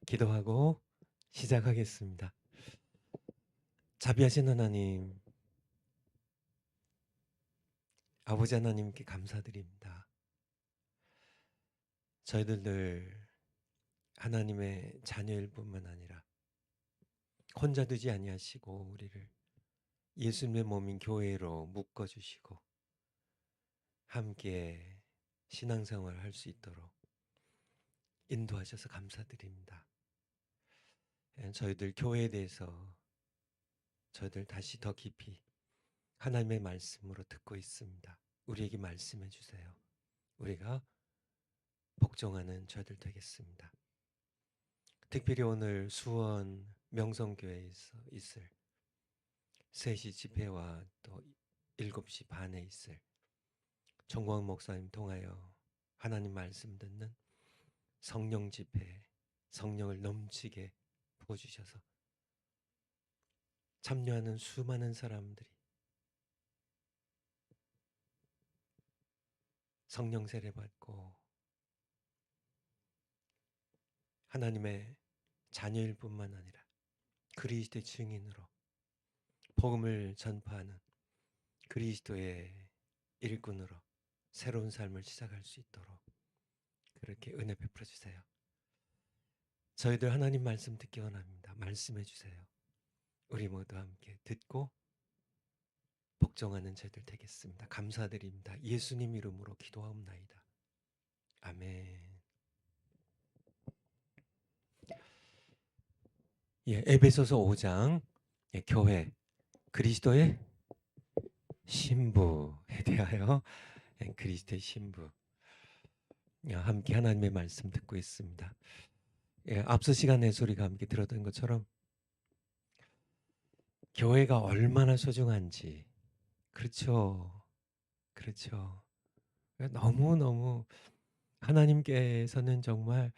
기도하고 시작하겠습니다. 자비하신 하나님, 아버지 하나님께 감사드립니다. 저희들 늘 하나님의 자녀일 뿐만 아니라 혼자 두지 아니하시고 우리를 예수님의 몸인 교회로 묶어주시고 함께 신앙생활을 할 수 있도록 인도하셔서 감사드립니다. 저희들 교회에 대해서 저희들 다시 더 깊이 하나님의 말씀으로 듣고 있습니다. 우리에게 말씀해 주세요. 우리가 복종하는 저희들 되겠습니다. 특별히 오늘 수원 명성교회에서 있을 3시 집회와 또 7시 반에 있을 정광 목사님 통하여 하나님 말씀 듣는 성령 집회, 성령을 넘치게 부어주셔서 참여하는 수많은 사람들이 성령 세례 받고 하나님의 자녀일 뿐만 아니라 그리스도의 증인으로 복음을 전파하는 그리스도의 일꾼으로 새로운 삶을 시작할 수 있도록 그렇게 은혜 베풀어 주세요. 저희들 하나님 말씀 듣기 원합니다. 말씀해 주세요. 우리 모두 함께 듣고 복종하는 저희들 되겠습니다. 감사드립니다. 예수님 이름으로 기도하옵나이다. 아멘. 에베소서 5장 교회 그리스도의 신부에 대하여 그리스도의 신부 함께 하나님의 말씀 듣고 있습니다. 앞서 시간에 우리가 함께 들었던 것처럼 교회가 얼마나 소중한지 그렇죠. 너무너무 하나님께서는 정말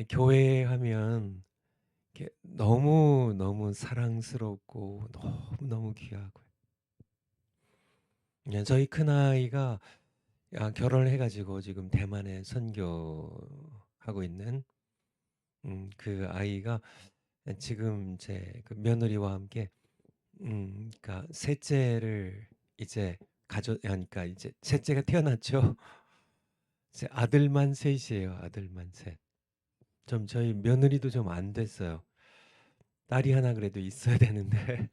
교회 하면 너무너무 사랑스럽고 너무너무 귀하고요. 저희 큰아이가 결혼을 해가지고 지금 대만에 선교하고 있는 그 아이가 지금 제 그 며느리와 함께 그러니까 셋째를 이제 그러니까 이제 셋째가 태어났죠. 이제 아들만 셋이에요. 아들만 셋. 좀 저희 며느리도 좀 안 됐어요. 딸이 하나 그래도 있어야 되는데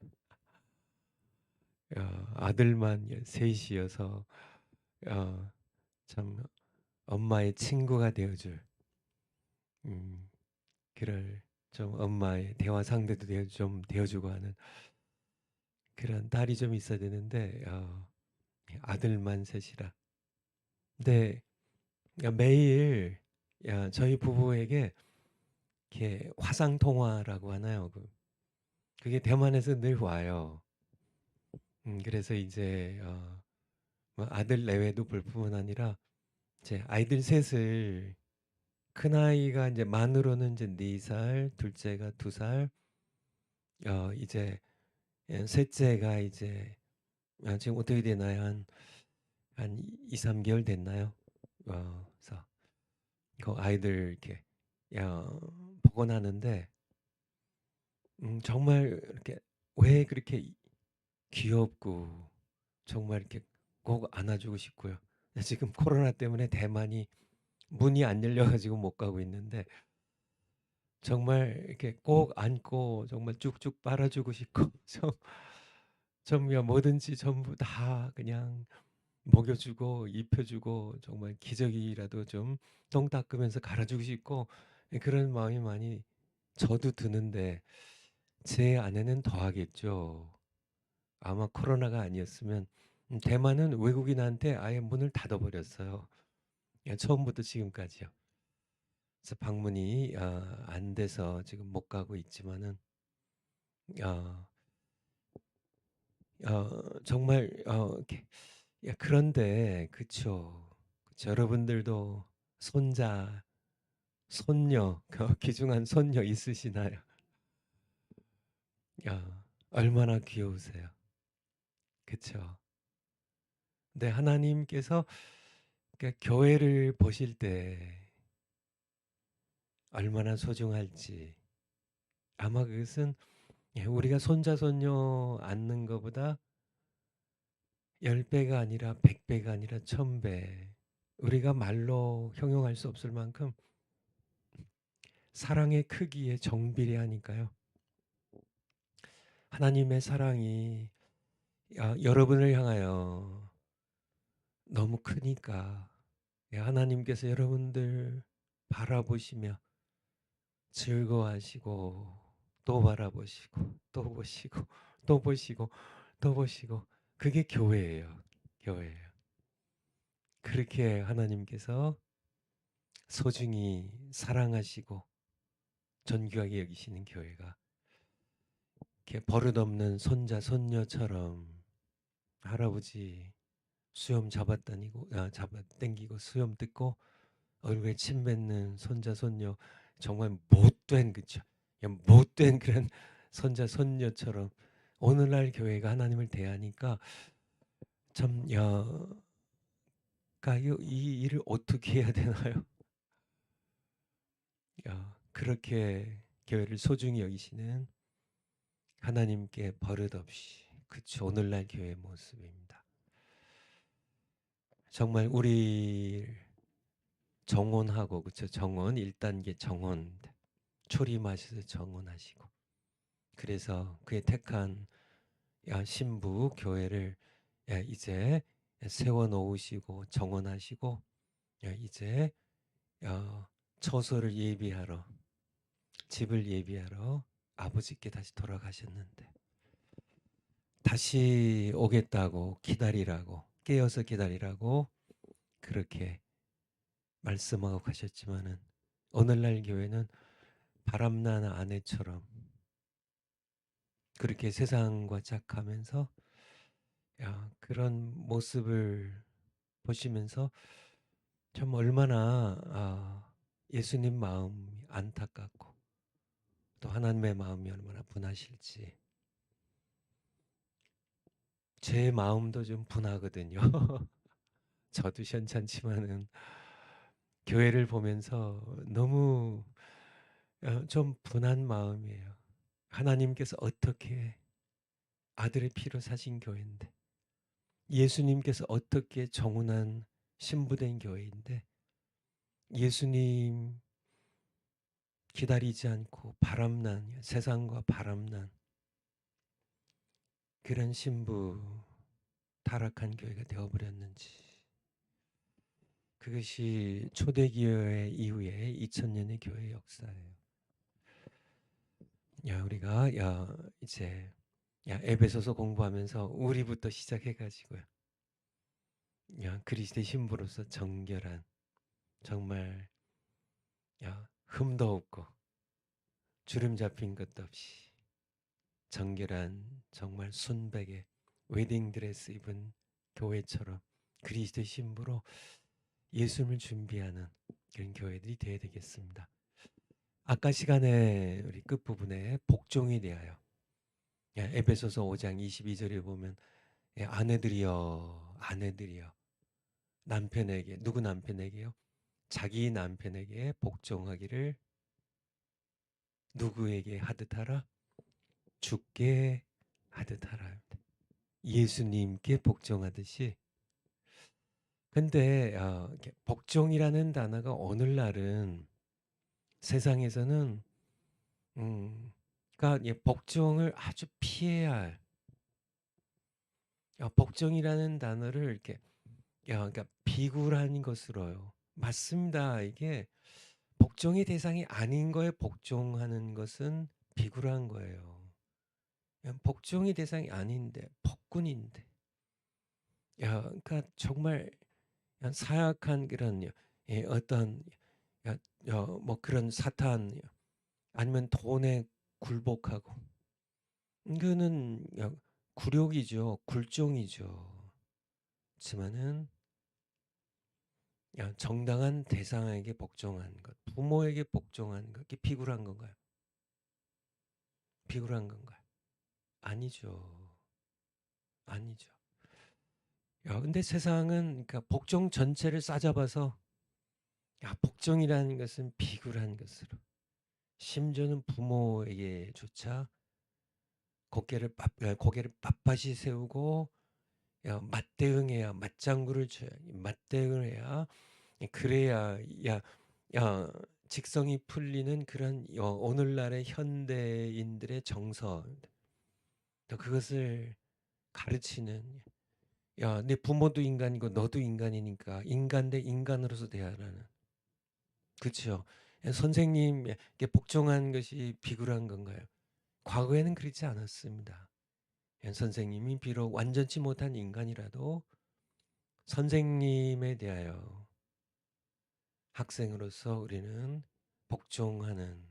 아들만 셋이어서 참 엄마의 친구가 되어줄 그럴 좀 엄마의 대화 상대도 좀 되어주고 하는 그런 딸이 좀 있어야 되는데 아들만 셋이라. 근데 매일 저희 부부에게 이렇게 화상 통화라고 하나요? 그게 대만에서 늘 와요. 그래서 이제 뭐 아들 내외도 볼 뿐만 아니라 이제 아이들 셋을 큰 아이가 이제 만으로는 이제 4살, 둘째가 2살, 이제 셋째가 이제 지금 어떻게 되나요? 한 2, 3개월 됐나요? 그래서 그 아이들 이렇게 보고 나는데 정말 이렇게 왜 그렇게 귀엽고 정말 이렇게 꼭 안아주고 싶고요. 지금 코로나 때문에 대만이 문이 안 열려가지고 못 가고 있는데 정말 이렇게 꼭 안고 정말 쭉쭉 빨아주고 싶고 좀 뭐든지 전부 다 그냥 먹여주고 입혀주고 정말 기저귀라도 좀 똥 닦으면서 갈아주고 싶고 그런 마음이 많이 저도 드는데 제 아내는 더 하겠죠. 아마 코로나가 아니었으면 대만은 외국인한테 아예 문을 닫아버렸어요. 처음부터 지금까지요. 그래서 방문이 안 돼서 지금 못 가고 있지만은 어, 정말 그런데 그쵸. 여러분들도 손자, 손녀, 귀중한 손녀 있으시나요? 얼마나 귀여우세요. 그쵸. 근데 하나님께서 그러니까 교회를 보실 때 얼마나 소중할지. 아마 그것은 우리가 손자 손녀 안는 것보다 10배가 아니라 100배가 아니라 1000배. 우리가 말로 형용할 수 없을 만큼 사랑의 크기에 정비례하니까요. 하나님의 사랑이 여러분을 향하여 너무 크니까 하나님께서 여러분들 바라보시며 즐거워하시고 또 바라보시고 또 보시고 또 보시고 또 보시고 그게 교회예요. 교회예요. 그렇게 하나님께서 소중히 사랑하시고 존귀하게 여기시는 교회가 이렇게 버릇없는 손자 손녀처럼 할아버지 수염 잡아 당기고 수염 뜯고 얼굴에 침 뱉는 손자 손녀 정말 못된 그쵸? 그냥 못된 그런 손자 손녀처럼 오늘날 교회가 하나님을 대하니까 참 이 일을 어떻게 해야 되나요? 그렇게 교회를 소중히 여기시는 하나님께 버릇없이 그쵸 오늘날 교회의 모습입니다. 정말 우리 정원하고 그쵸 정원 1단계 정원 초림하셔서 정원하시고 그래서 그의 택한 신부 교회를 이제 세워 놓으시고 정원하시고 이제 처소를 예비하러 집을 예비하러 아버지께 다시 돌아가셨는데 다시 오겠다고 기다리라고 깨어서 기다리라고 그렇게 말씀하고 가셨지만은 오늘날 교회는 바람난 아내처럼 그렇게 세상과 짝하면서 그런 모습을 보시면서 참 얼마나 예수님 마음이 안타깝고 또 하나님의 마음이 얼마나 분하실지 제 마음도 좀 분하거든요. 저도 현찮지만은 교회를 보면서 너무 좀 분한 마음이에요. 하나님께서 어떻게 아들의 피로 사신 교회인데 예수님께서 어떻게 정운한 신부된 교회인데 예수님 기다리지 않고 바람난 세상과 바람난 그런 신부 타락한 교회가 되어버렸는지 그것이 초대교회 이후에 2000년의 교회 역사예요. 우리가 이제 에베소서 공부하면서 우리부터 시작해가지고요. 그리스도의 신부로서 정결한 정말 흠도 없고 주름 잡힌 것도 없이 정결한 정말 순백의 웨딩드레스 입은 교회처럼 그리스도의 신부로 예수님을 준비하는 그런 교회들이 되어야 되겠습니다. 아까 시간에 우리 끝부분에 복종에 대하여 에베소서 5장 22절에 보면 아내들이여 남편에게 누구 남편에게요? 자기 남편에게 복종하기를 누구에게 하듯 하라? 주께 하듯 하라. 예수님께 복종하듯이. 근데 복종이라는 단어가 오늘날은 세상에서는 그러니까 복종을 아주 피해야 할 복종이라는 단어를 이렇게 그러니까 비굴한 것으로요. 맞습니다. 이게 복종의 대상이 아닌 거에 복종하는 것은 비굴한 거예요. 복종의 대상이 아닌데 폭군인데 그러니까 정말 사악한 그런 어떤 뭐 그런 사탄 아니면 돈에 굴복하고 이거는 굴욕이죠. 굴종이죠. 하지만은 정당한 대상에게 복종한 것, 부모에게 복종한 것, 이게 비굴한 건가요? 비굴한 건가요? 아니죠. 아니죠. 근데 세상은 그러니까 복종 전체를 싸잡아서 복종이라는 것은 비굴한 것으로, 심지어는 부모에게조차 고개를 빳빳이 세우고 맞대응해야, 맞장구를 쳐야, 맞대응을 해야, 그래야 야, 야 직성이 풀리는 그런 오늘날의 현대인들의 정서, 또 그것을 가르치는, 내 부모도 인간이고 너도 인간이니까 인간 대 인간으로서 대하라는. 그렇죠. 선생님에게 복종한 것이 비굴한 건가요? 과거에는 그렇지 않았습니다. 선생님이 비록 완전치 못한 인간이라도 선생님에 대하여 학생으로서 우리는 복종하는.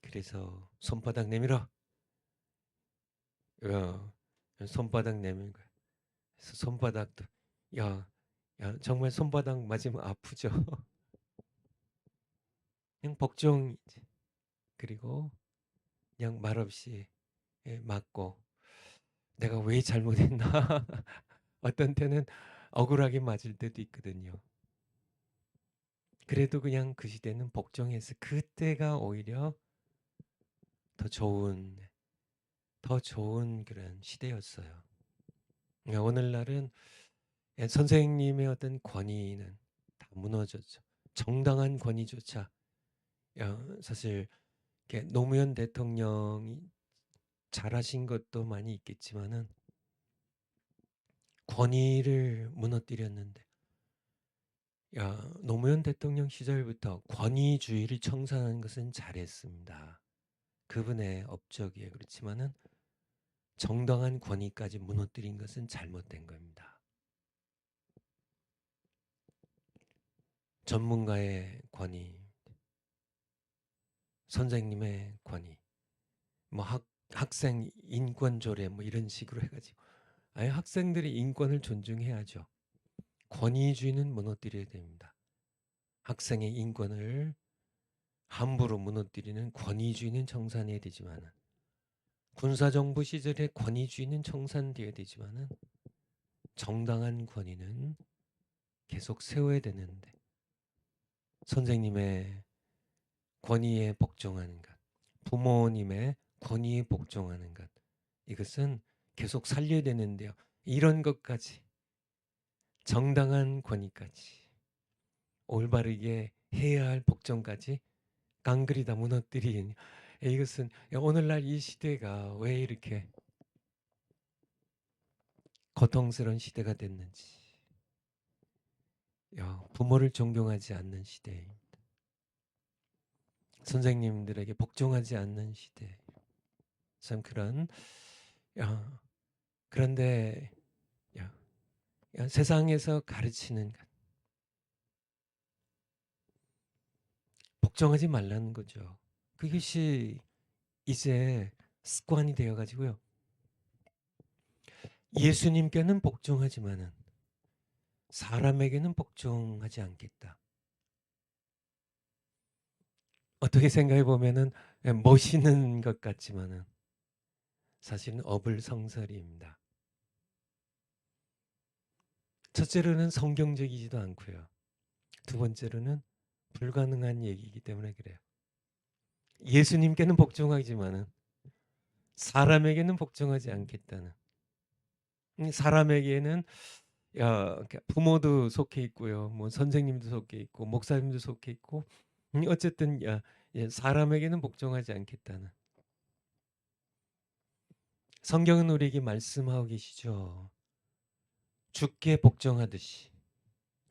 그래서 손바닥 내밀어. 어, 손바닥 내밀 거야. 그래서 손바닥도 야, 정말 손바닥 맞으면 아프죠. 그냥 복종이지. 그리고 그냥 말없이 맞고, 내가 왜 잘못했나? 어떤 때는 억울하게 맞을 때도 있거든요. 그래도 그냥 그 시대는 복종해서 그때가 오히려 더 좋은 그런 시대였어요. 오늘날은 선생님의 어떤 권위는 다 무너졌죠. 정당한 권위조차, 사실 노무현 대통령이 잘하신 것도 많이 있겠지만은 권위를 무너뜨렸는데, 노무현 대통령 시절부터 권위주의를 청산하는 것은 잘했습니다. 그분의 업적이에요. 그렇지만은 정당한 권위까지 무너뜨린 것은 잘못된 겁니다. 전문가의 권위, 선생님의 권위, 뭐 학생 인권 조례 뭐 이런 식으로 해가지고, 아예 학생들이 인권을 존중해야죠. 권위주의는 무너뜨려야 됩니다. 학생의 인권을 함부로 무너뜨리는 권위주의는 청산해야 되지만은, 군사정부 시절의 권위주의는 청산되어야 되지만은, 정당한 권위는 계속 세워야 되는데, 선생님의 권위에 복종하는 것, 부모님의 권위에 복종하는 것, 이것은 계속 살려야 되는데요. 이런 것까지, 정당한 권위까지, 올바르게 해야 할 복종까지 깡그리다 무너뜨린, 이것은 오늘날 이 시대가 왜 이렇게 고통스러운 시대가 됐는지, 부모를 존경하지 않는 시대, 선생님들에게 복종하지 않는 시대, 참 그런, 그런데 세상에서 가르치는 것, 복종하지 말라는 거죠. 그것이 이제 습관이 되어 가지고요. 예수님께는 복종하지만은 사람에게는 복종하지 않겠다. 어떻게 생각해 보면은 멋있는 것 같지만은 사실은 어불성설입니다. 첫째로는 성경적이지도 않고요. 두 번째로는 불가능한 얘기이기 때문에 그래요. 예수님께는 복종하지만은 사람에게는 복종하지 않겠다는. 사람에게는 부모도 속해 있고요, 뭐 선생님도 속해 있고, 목사님도 속해 있고, 어쨌든 사람에게는 복종하지 않겠다는. 성경은 우리에게 말씀하고 계시죠. 주께 복종하듯이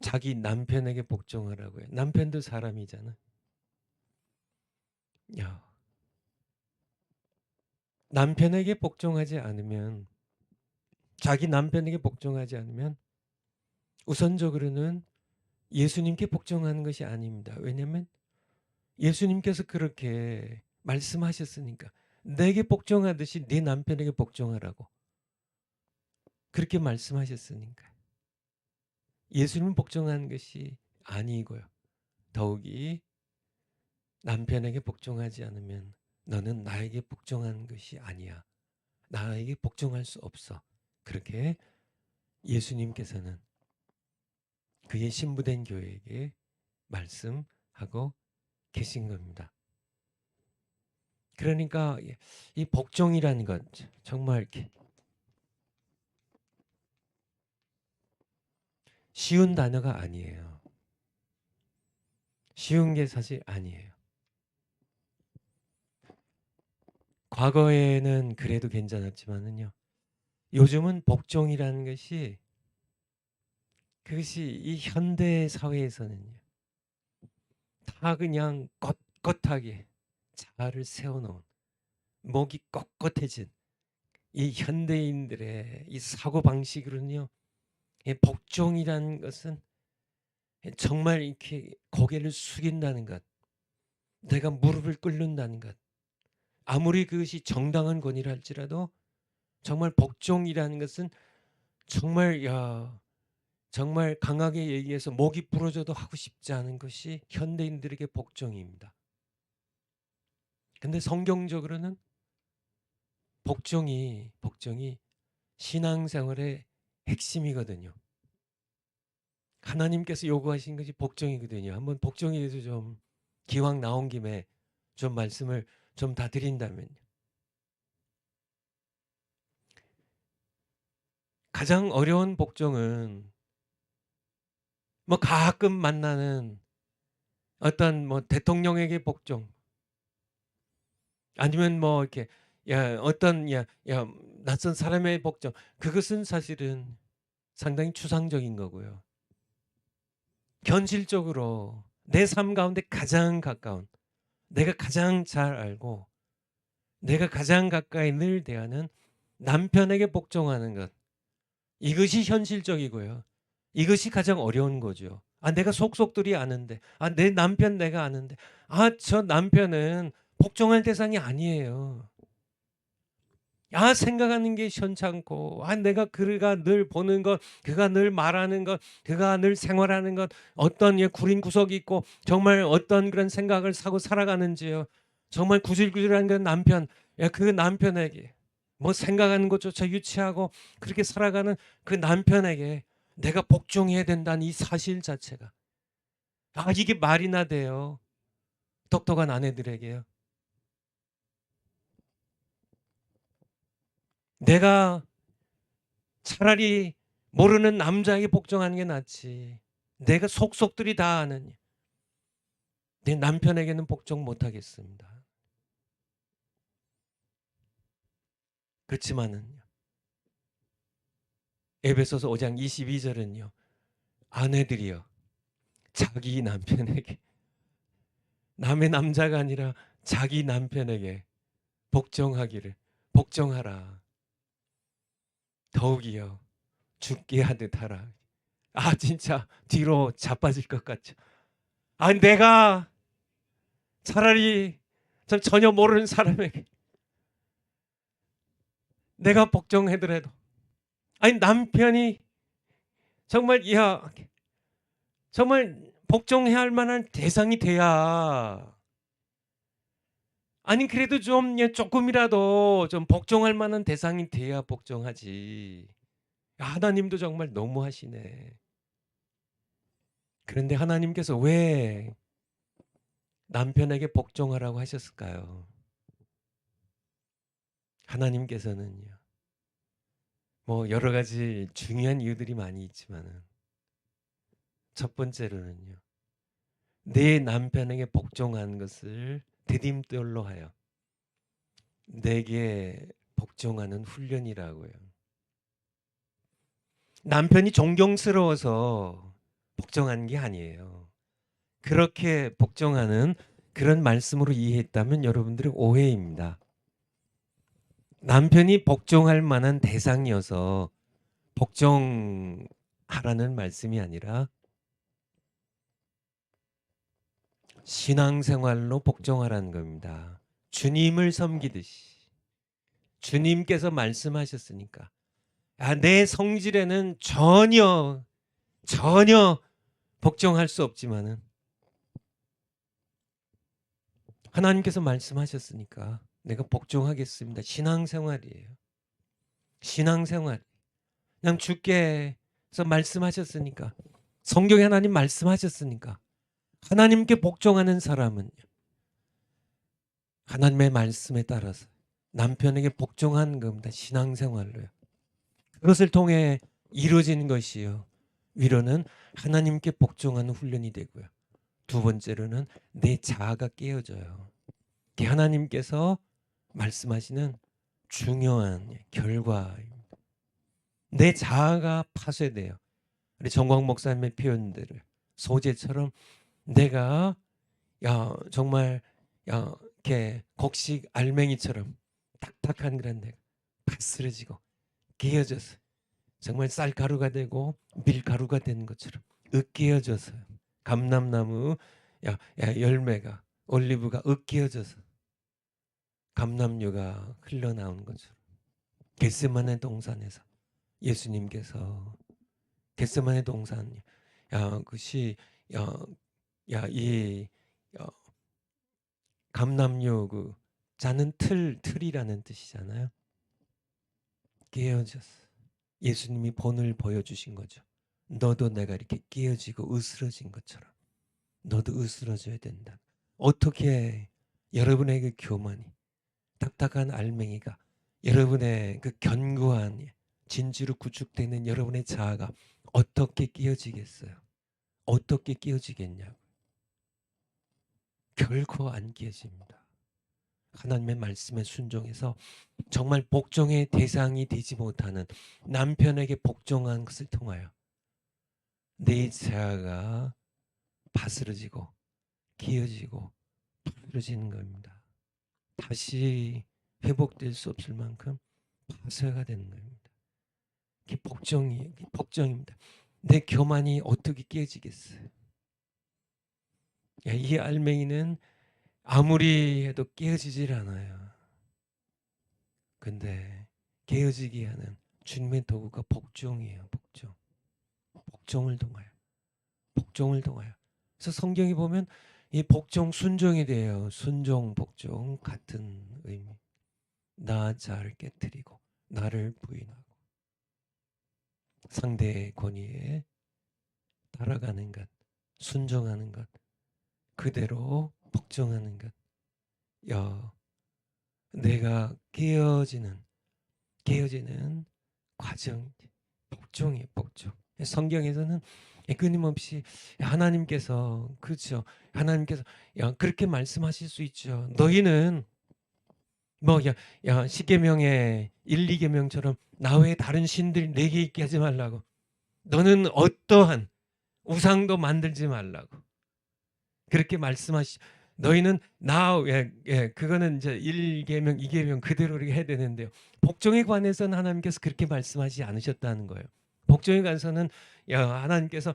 자기 남편에게 복종하라고요. 남편도 사람이잖아. 남편에게 복종하지 않으면, 자기 남편에게 복종하지 않으면 우선적으로는 예수님께 복종하는 것이 아닙니다. 왜냐하면 예수님께서 그렇게 말씀하셨으니까. 내게 복종하듯이 네 남편에게 복종하라고 그렇게 말씀하셨으니까. 예수님 복종하는 것이 아니고요. 더욱이 남편에게 복종하지 않으면 너는 나에게 복종하는 것이 아니야. 나에게 복종할 수 없어. 그렇게 예수님께서는 그의 신부된 교회에게 말씀하고 계신 겁니다. 그러니까 이 복종이라는 것 정말 이렇게 쉬운 단어가 아니에요. 쉬운 게 사실 아니에요. 과거에는 그래도 괜찮았지만은요. 요즘은 복종이라는 것이 그것이 이 현대 사회에서는요. 다 그냥 꼿꼿하게 자아를 세워놓은 목이 꼿꼿해진 이 현대인들의 이 사고방식으로는요. 이 복종이라는 것은 정말 이렇게 고개를 숙인다는 것, 내가 무릎을 꿇는다는 것, 아무리 그것이 정당한 권위라 할지라도 정말 복종이라는 것은 정말 정말 강하게 얘기해서 목이 부러져도 하고 싶지 않은 것이 현대인들에게 복종입니다. 근데 성경적으로는 복종이 신앙생활의 핵심이거든요. 하나님께서 요구하신 것이 복종이거든요. 한번 복종에 대해서 좀 기왕 나온 김에 좀 말씀을 좀 다 드린다면요. 가장 어려운 복종은 뭐 가끔 만나는 어떤 뭐 대통령에게 복종 아니면 뭐 이렇게 어떤 낯선 사람의 복종, 그것은 사실은 상당히 추상적인 거고요. 현실적으로 내 삶 가운데 가장 가까운, 내가 가장 잘 알고 내가 가장 가까이 늘 대하는 남편에게 복종하는 것, 이것이 현실적이고요. 이것이 가장 어려운 거죠. 내가 속속들이 아는데, 내 남편 내가 아는데, 저 남편은 복종할 대상이 아니에요. 생각하는 게 현찮고, 내가 그가 늘 보는 것, 그가 늘 말하는 것, 그가 늘 생활하는 것, 어떤 구린 구석이 있고 정말 어떤 그런 생각을 사고 살아가는지요. 정말 구질구질한 그 남편, 그 남편에게 뭐 생각하는 것조차 유치하고 그렇게 살아가는 그 남편에게 내가 복종해야 된다는 이 사실 자체가, 이게 말이나 돼요. 똑똑한 아내들에게요. 내가 차라리 모르는 남자에게 복종하는 게 낫지. 내가 속속들이 다 아는 내 남편에게는 복종 못하겠습니다. 그렇지만은 에베소서 5장 22절은요. 아내들이여 자기 남편에게, 남의 남자가 아니라 자기 남편에게 복종하라. 더욱이요 죽게 하듯 하라. 진짜 뒤로 자빠질 것 같죠. 내가 차라리 전혀 모르는 사람에게 내가 복종하더라도, 남편이 정말 정말 복종해야 할 만한 대상이 돼야, 그래도 좀 조금이라도 좀 복종할 만한 대상이 돼야 복종하지. 하나님도 정말 너무하시네. 그런데 하나님께서 왜 남편에게 복종하라고 하셨을까요? 하나님께서는요. 뭐 여러 가지 중요한 이유들이 많이 있지만은 첫 번째로는요. 내 남편에게 복종하는 것을 디딤돌로 하여 내게 복종하는 훈련이라고요. 남편이 존경스러워서 복종하는 게 아니에요. 그렇게 복종하는 그런 말씀으로 이해했다면 여러분들의 오해입니다. 남편이 복종할 만한 대상이어서 복종하라는 말씀이 아니라 신앙생활로 복종하라는 겁니다. 주님을 섬기듯이. 주님께서 말씀하셨으니까. 내 성질에는 전혀 복종할 수 없지만은 하나님께서 말씀하셨으니까 내가 복종하겠습니다. 신앙생활이에요. 신앙생활. 그냥 주께서 말씀하셨으니까 성경에 하나님 말씀하셨으니까 하나님께 복종하는 사람은 하나님의 말씀에 따라서 남편에게 복종하는 겁니다. 신앙생활로요. 그것을 통해 이루어지는 것이요. 위로는 하나님께 복종하는 훈련이 되고요. 두 번째로는 내 자아가 깨어져요. 하나님께서 말씀하시는 중요한 결과입니다. 내 자아가 파쇄돼요. 우리 정광 목사님의 표현대로 소재처럼 내가 정말 이렇게 곡식 알맹이처럼 딱딱한 그런 내가 바스러지고 깨어져서 정말 쌀가루가 되고 밀가루가 되는 것처럼 으깨어져서 감람나무 열매가 올리브가 으깨어져서 감람류가 흘러나오는 것처럼 겟세마네 동산에서 예수님께서 겟세마네 동산 그것이 이 감람류 그 자는 틀이라는 뜻이잖아요. 깨어졌어. 예수님이 본을 보여주신 거죠. 너도 내가 이렇게 깨어지고 으스러진 것처럼 너도 으스러져야 된다. 어떻게 여러분의 그 교만이 딱딱한 알맹이가 여러분의 그 견고한 진주로 구축되는 여러분의 자아가 어떻게 깨어지겠어요? 어떻게 깨어지겠냐고. 결코 안 깨어집니다. 하나님의 말씀에 순종해서 정말 복종의 대상이 되지 못하는 남편에게 복종한 것을 통하여 내 자아가 바스러지고 깨어지고 부러지는 겁니다. 다시 회복될 수 없을 만큼 파쇄가 되는 겁니다. 이게 복종입니다. 내 교만이 어떻게 깨어지겠어요? 이 알맹이는 아무리 해도 깨어지질 않아요. 근데 깨어지게 하는 주님의 도구가 복종이에요. 복종을 통하여. 그래서 성경에 보면 이 복종 순종이 돼요. 순종 복종 같은 의미. 나 자를 깨뜨리고 나를 부인하고 상대의 권위에 따라가는 것, 순종하는 것, 그대로 복종하는 것. 내가 깨어지는 과정, 복종이에요. 복종. 성경에서는 끊임없이 하나님께서 그렇죠. 하나님께서 그렇게 말씀하실 수 있죠. 너희는 십계명의 1, 2계명처럼 나 외에 다른 신들 내게 있게 하지 말라고. 너는 어떠한 우상도 만들지 말라고. 그렇게 말씀하시. 너희는 그거는 이제 1계명, 2계명 그대로 이렇게 해야 되는데요. 복종에 관해서는 하나님께서 그렇게 말씀하지 않으셨다는 거예요. 복종에 관해서는 하나님께서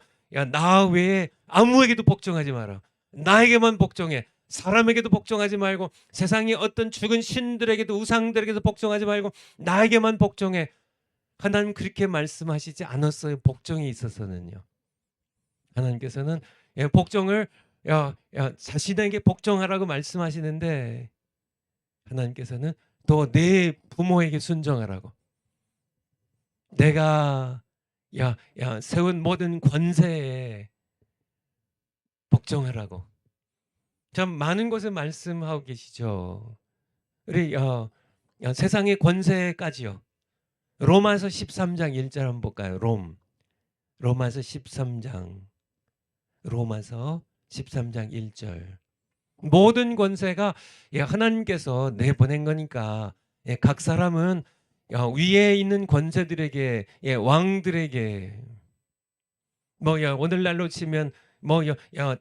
나 외에 아무에게도 복종하지 마라. 나에게만 복종해. 사람에게도 복종하지 말고 세상의 어떤 죽은 신들에게도 우상들에게도 복종하지 말고 나에게만 복종해. 하나님 그렇게 말씀하시지 않았어요. 복종에 있어서는요. 하나님께서는 복종을 자신에게 복종하라고 말씀하시는데 하나님께서는 또 내 부모에게 순종하라고. 내가 세운 모든 권세에 복종하라고. 참 많은 곳에 말씀하고 계시죠. 우리 세상의 권세까지요. 로마서 13장 1절 한번 볼까요? 로마서 13장 1절. 모든 권세가 하나님께서 내보낸 거니까 각 사람은 위에 있는 권세들에게 왕들에게 오늘날로 치면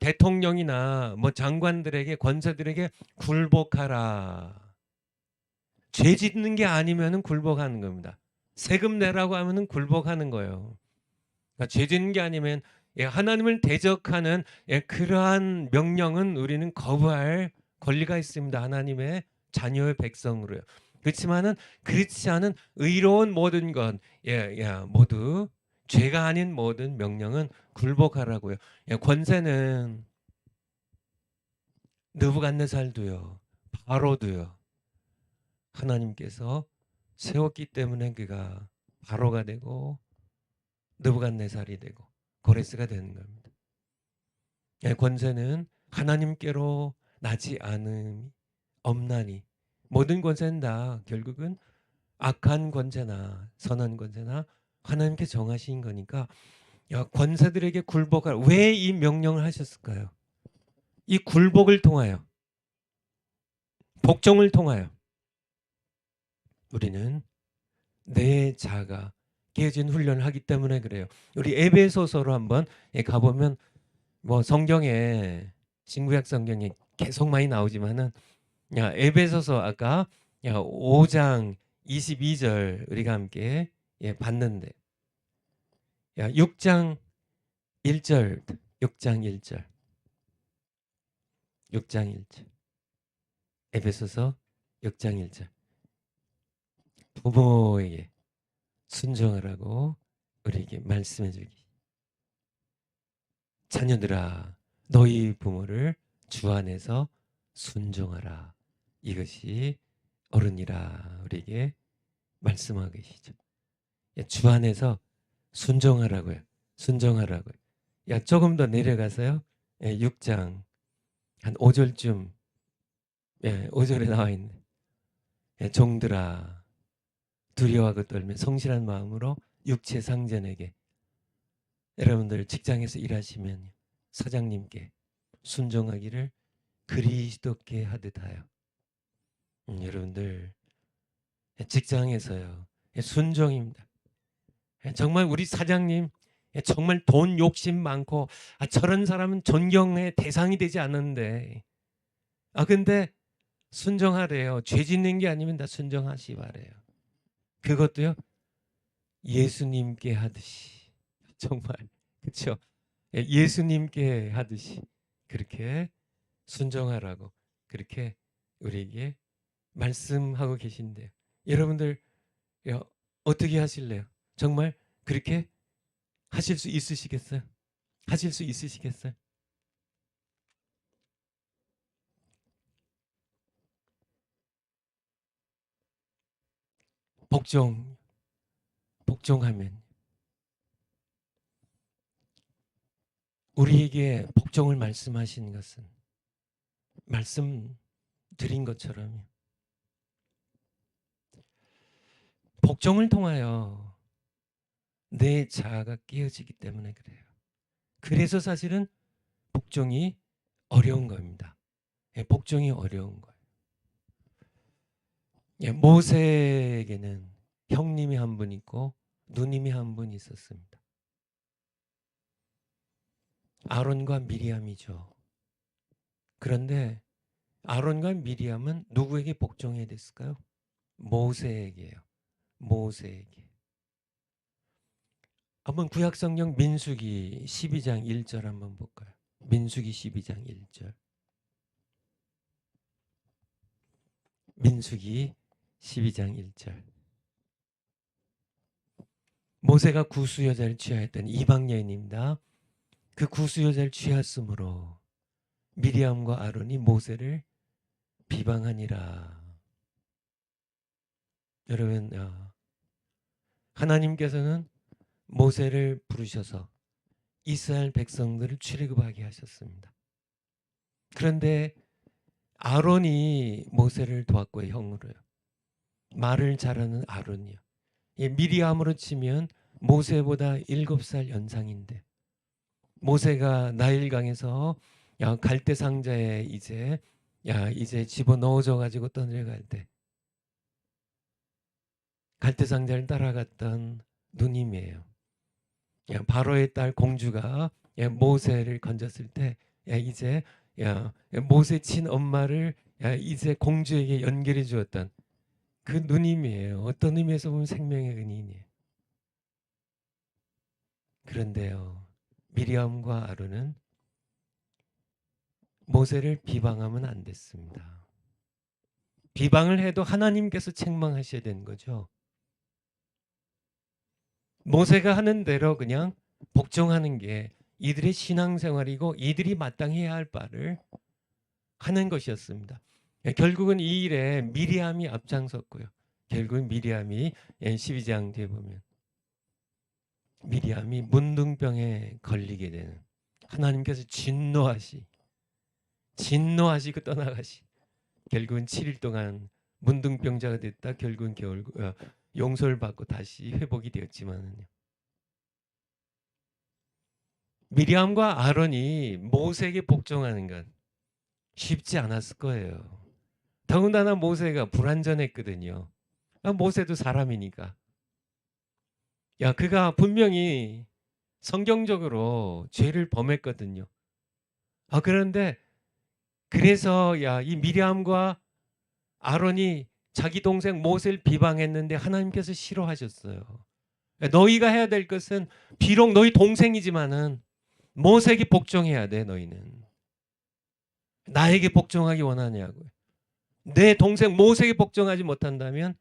대통령이나 장관들에게 권세들에게 굴복하라. 죄 짓는 게 아니면은 굴복하는 겁니다. 세금 내라고 하면은 굴복하는 거예요. 그러니까 죄 짓는 게 아니면 하나님을 대적하는 그러한 명령은 우리는 거부할 권리가 있습니다. 하나님의 자녀의 백성으로요. 그렇지만은 그렇지 않은 의로운 모든 것, 모두 죄가 아닌 모든 명령은 굴복하라고요. 권세는 느부갓네살도요, 바로도요. 하나님께서 세웠기 때문에 그가 바로가 되고 느부갓네살이 되고 고레스가 되는 겁니다. 예, 권세는 하나님께로 나지 않음이 없나니 모든 권세는 다 결국은 악한 권세나 선한 권세나 하나님께 정하신 거니까 권세들에게 굴복할 왜 이 명령을 하셨을까요? 이 굴복을 통하여 복종을 통하여 우리는 내 자가 깨어진 훈련을 하기 때문에 그래요. 우리 에베소서로 한번 가보면 뭐 성경에 신구약 성경에 계속 많이 나오지만은 에베소서 아까 5장 22절 우리가 함께 봤는데 6장 1절 6장 1절 6장 1절 에베소서 6장 1절 부모에게 순종하라고 우리에게 말씀해 주기. 자녀들아 너희 부모를 주 안에서 순종하라. 이것이 어른이라 우리에게 말씀하고 계시죠. 주 안에서 순종하라고요. 순종하라고요. 조금 더 내려가서요. 6장 한 5절쯤 5절에 나와 있는 종들아 두려워하고 떨며 성실한 마음으로 육체 상전에게 여러분들 직장에서 일하시면 사장님께 순종하기를 그리스도께 하듯 하여 여러분들 직장에서요 순종입니다. 정말 우리 사장님 정말 돈 욕심 많고 저런 사람은 존경의 대상이 되지 않는데 근데 순종하래요. 죄 짓는 게 아니면 다 순종하시 바래요. 그것도요 예수님께 하듯이 정말 그렇죠. 예수님께 하듯이 그렇게 순종하라고 그렇게 우리에게 말씀하고 계신데요. 여러분들 어떻게 하실래요? 정말 그렇게 하실 수 있으시겠어요? 하실 수 있으시겠어요? 복종하면 우리에게 복종을 말씀하시는 것은 말씀드린 것처럼 복종을 통하여 내 자아가 깨어지기 때문에 그래요. 그래서 사실은 복종이 어려운 겁니다. 복종이 어려운 거예요. 모세에게는 형님이 한 분 있고 누님이 한 분 있었습니다. 아론과 미리암이죠. 그런데 아론과 미리암은 누구에게 복종해야 됐을까요? 모세에게요. 모세에게. 한번 구약성경 민수기 12장 1절 한번 볼까요? 민수기 12장 1절. 민수기 12장 1절. 모세가 구수 여자를 취하였던 이방 여인입니다. 그 구수 여자를 취하였으므로 미리암과 아론이 모세를 비방하니라. 여러분, 하나님께서는 모세를 부르셔서 이스라엘 백성들을 출애굽하게 하셨습니다. 그런데 아론이 모세를 도왔고요, 형으로요. 말을 잘하는 아론이요. 미리암으로 치면 모세보다 7살 연상인데 모세가 나일강에서 갈대 상자에 이제 집어넣어져 가지고 떠내려갈 때 갈대 상자를 따라갔던 누님이에요. 바로의 딸 공주가 모세를 건졌을 때 이제 모세 친 엄마를 이제 공주에게 연결해 주었던 그 누님이에요. 어떤 의미에서 보면 생명의 은인이에요. 그런데요, 미리암과 아론은 모세를 비방하면 안 됐습니다. 비방을 해도 하나님께서 책망하셔야 되는 거죠. 모세가 하는 대로 그냥 복종하는 게 이들의 신앙생활이고 이들이 마땅히 해야 할 바를 하는 것이었습니다. 결국은 이 일에 미리암이 앞장섰고요. 결국은 미리암이 12장 뒤에 보면 미리암이 문둥병에 걸리게 되는, 하나님께서 진노하시고 떠나가시, 결국은 7일 동안 문둥병자가 됐다 결국은 용서를 받고 다시 회복이 되었지만은요, 미리암과 아론이 모세에게 복종하는 건 쉽지 않았을 거예요. 더군다나 모세가 불완전했거든요. 모세도 사람이니까. 그가 분명히 성경적으로 죄를 범했거든요. 그런데 그래서 이 미리암과 아론이 자기 동생 모세를 비방했는데 하나님께서 싫어하셨어요. 너희가 해야 될 것은, 비록 너희 동생이지만은 모세에게 복종해야 돼. 너희는 나에게 복종하기 원하냐고요. 내 동생 모세에게 복종하지 못한다면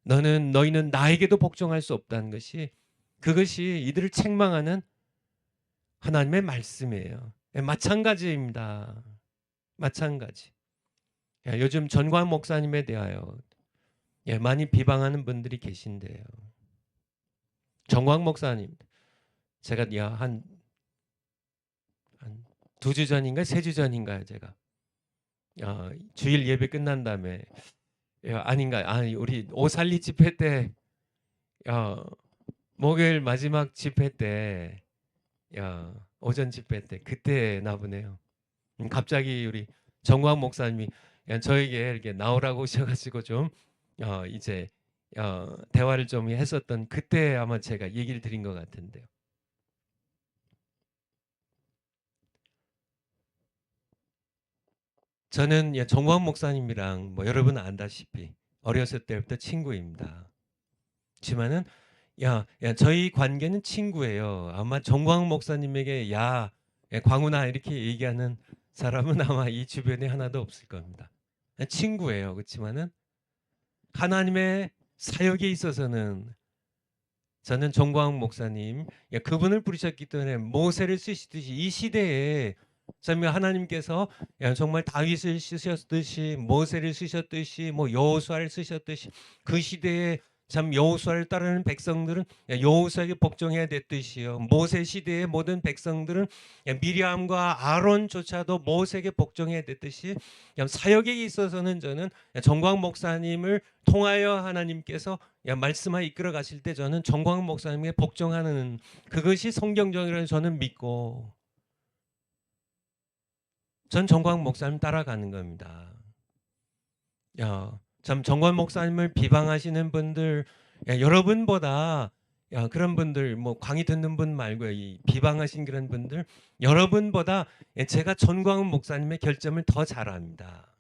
너희는 나에게도 복종할 수 없다는 것이, 그것이 이들을 책망하는 하나님의 말씀이에요. 마찬가지입니다. 마찬가지. 요즘 전광 목사님에 대하여 많이 비방하는 분들이 계신데요. 전광 목사님, 제가 한 2주 전인가 3주 전인가요, 제가 주일 예배 끝난 다음에, 아니 우리 오살리 집회 때, 목요일 마지막 집회 때, 오전 집회 때, 그때 나보네요. 갑자기 우리 정광 목사님이 저에게 이렇게 나오라고 오셔가지고 좀 이제 대화를 좀 했었던, 그때 아마 제가 얘기를 드린 것 같은데요. 저는 정광 목사님이랑 여러분 안다시피 어렸을 때부터 친구입니다. 하지만은 저희 관계는 친구예요. 아마 정광 목사님에게 광훈아 이렇게 얘기하는 사람은 아마 이 주변에 하나도 없을 겁니다. 친구예요. 그렇지만은 하나님의 사역에 있어서는 저는 정광 목사님, 그분을 부르셨기 때문에 모세를 쓰시듯이 이 시대에 참 하나님께서 정말 다윗을 쓰셨듯이, 모세를 쓰셨듯이, 여호수아를 쓰셨듯이, 그 시대에 참 여호수아를 따르는 백성들은 여호수아에게 복종해야 됐듯이요, 모세 시대의 모든 백성들은 미리암과 아론조차도 모세에게 복종해야 됐듯이, 사역에 있어서는 저는 정광 목사님을 통하여 하나님께서 말씀하여 이끌어 가실 때 저는 정광 목사님에게 복종하는, 그것이 성경적이라고 저는 믿고 전 정광 목사님 따라가는 겁니다. 참 정광 목사님을 비방하시는 분들, 여러분보다 그런 분들, 강의 듣는 분 말고 이 비방하신 그런 분들, 여러분보다 제가 전광 목사님의 결점을 더 잘 압니다.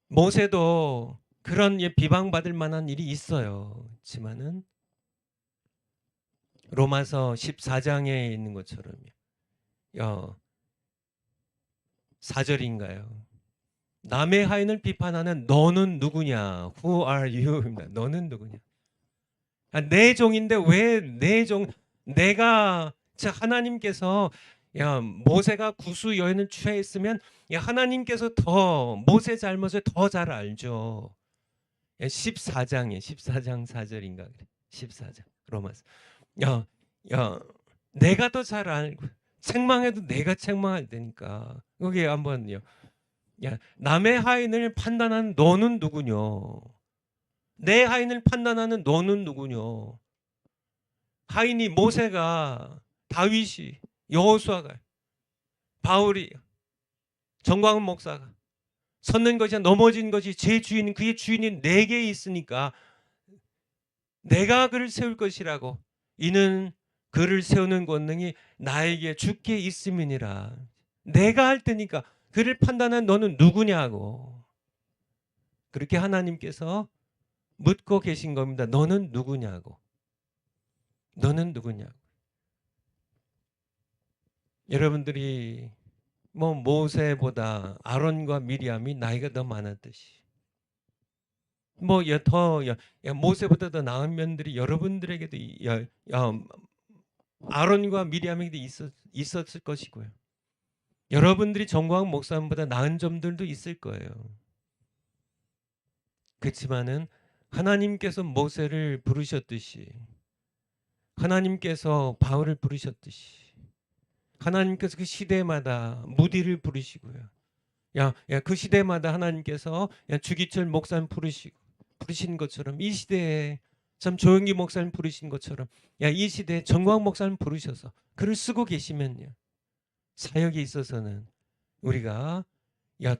모세도 그런 비방받을 만한 일이 있어요. 그렇지만은 로마서 14장에 있는 것처럼요. 4절인가요? 남의 하인을 비판하는 너는 누구냐? Who are you? 너는 누구냐? 내 종인데 왜 내가, 하나님께서 모세가 구수 여인을 취했으면 하나님께서 더 모세 잘못을 더 잘 알죠. 14장에 14장 4절인가 그래. 14장 로마서. 내가 더 잘 알고, 책망해도 내가 책망할 테니까. 거기 한번요. 남의 하인을 판단하는 너는 누구뇨? 내 하인을 판단하는 너는 누구뇨? 하인이 모세가, 다윗이, 여호수아가, 바울이, 정광훈 목사가 섰는 것이 넘어진 것이 제 주인, 그의 주인이 내게 있으니까 내가 그를 세울 것이라고, 이는 그를 세우는 권능이 나에게 주께 있음이니라. 내가 할 테니까 그를 판단한 너는 누구냐고. 그렇게 하나님께서 묻고 계신 겁니다. 너는 누구냐고. 너는 누구냐고. 여러분들이 모세보다 아론과 미리암이 나이가 더 많았듯이, 모세보다 더 나은 면들이 여러분들에게도 아론과 미리암에게도 있었을 것이고요. 여러분들이 정광훈 목사님보다 나은 점들도 있을 거예요. 그렇지만은 하나님께서 모세를 부르셨듯이, 하나님께서 바울을 부르셨듯이, 하나님께서 그 시대마다 무디를 부르시고요. 그 시대마다 하나님께서 주기철 목사님 부르신 것처럼, 이 시대에 참 조영기 목사님 부르신 것처럼, 이 시대에 정광 목사님 부르셔서 글을 쓰고 계시면요, 사역에 있어서는 우리가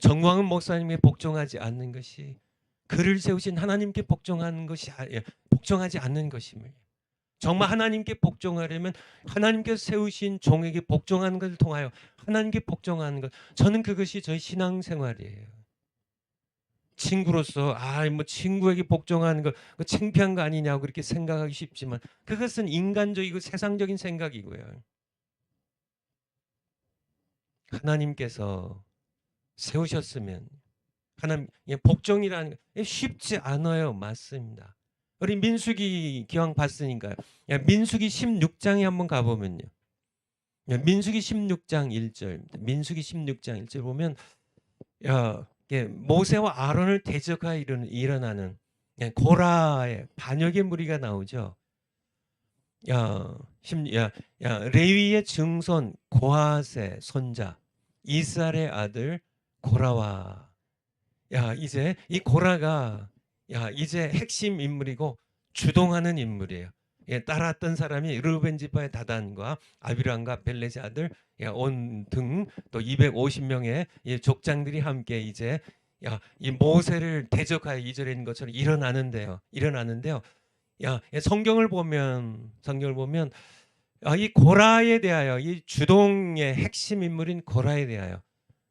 정광훈 목사님에 복종하지 않는 것이, 그를 세우신 하나님께 복종하는 것이 복종하지 않는 것임을, 정말 하나님께 복종하려면 하나님께서 세우신 종에게 복종하는 것을 통하여 하나님께 복종하는 것, 저는 그것이 저희 신앙생활이에요. 친구로서 뭐 친구에게 복종하는 거 창피한 거 아니냐고 그렇게 생각하기 쉽지만, 그것은 인간적이고 세상적인 생각이고요. 하나님께서 세우셨으면 하나님 복종이라는 게 쉽지 않아요. 맞습니다. 우리 민수기 기왕 봤으니까요. 민수기 16장에 한번 가보면요. 민수기 16장 1절. 민수기 16장 1절 보면 모세와 아론을 대적하여 일어나는 고라의 반역의 무리가 나오죠. 레위의 증손 고핫의 손자 이스라엘의 아들 고라와, 이제 이 고라가 이제 핵심 인물이고 주동하는 인물이에요. 따랐던 사람이 르우벤 지파의 다단과 아비람과 벨렛의 아들 온 등 또 250명의 족장들이 함께 이제 이 모세를 대적하여 이절에 있는 것처럼 일어나는데요. 성경을 보면 이 고라에 대하여, 이 주동의 핵심 인물인 고라에 대하여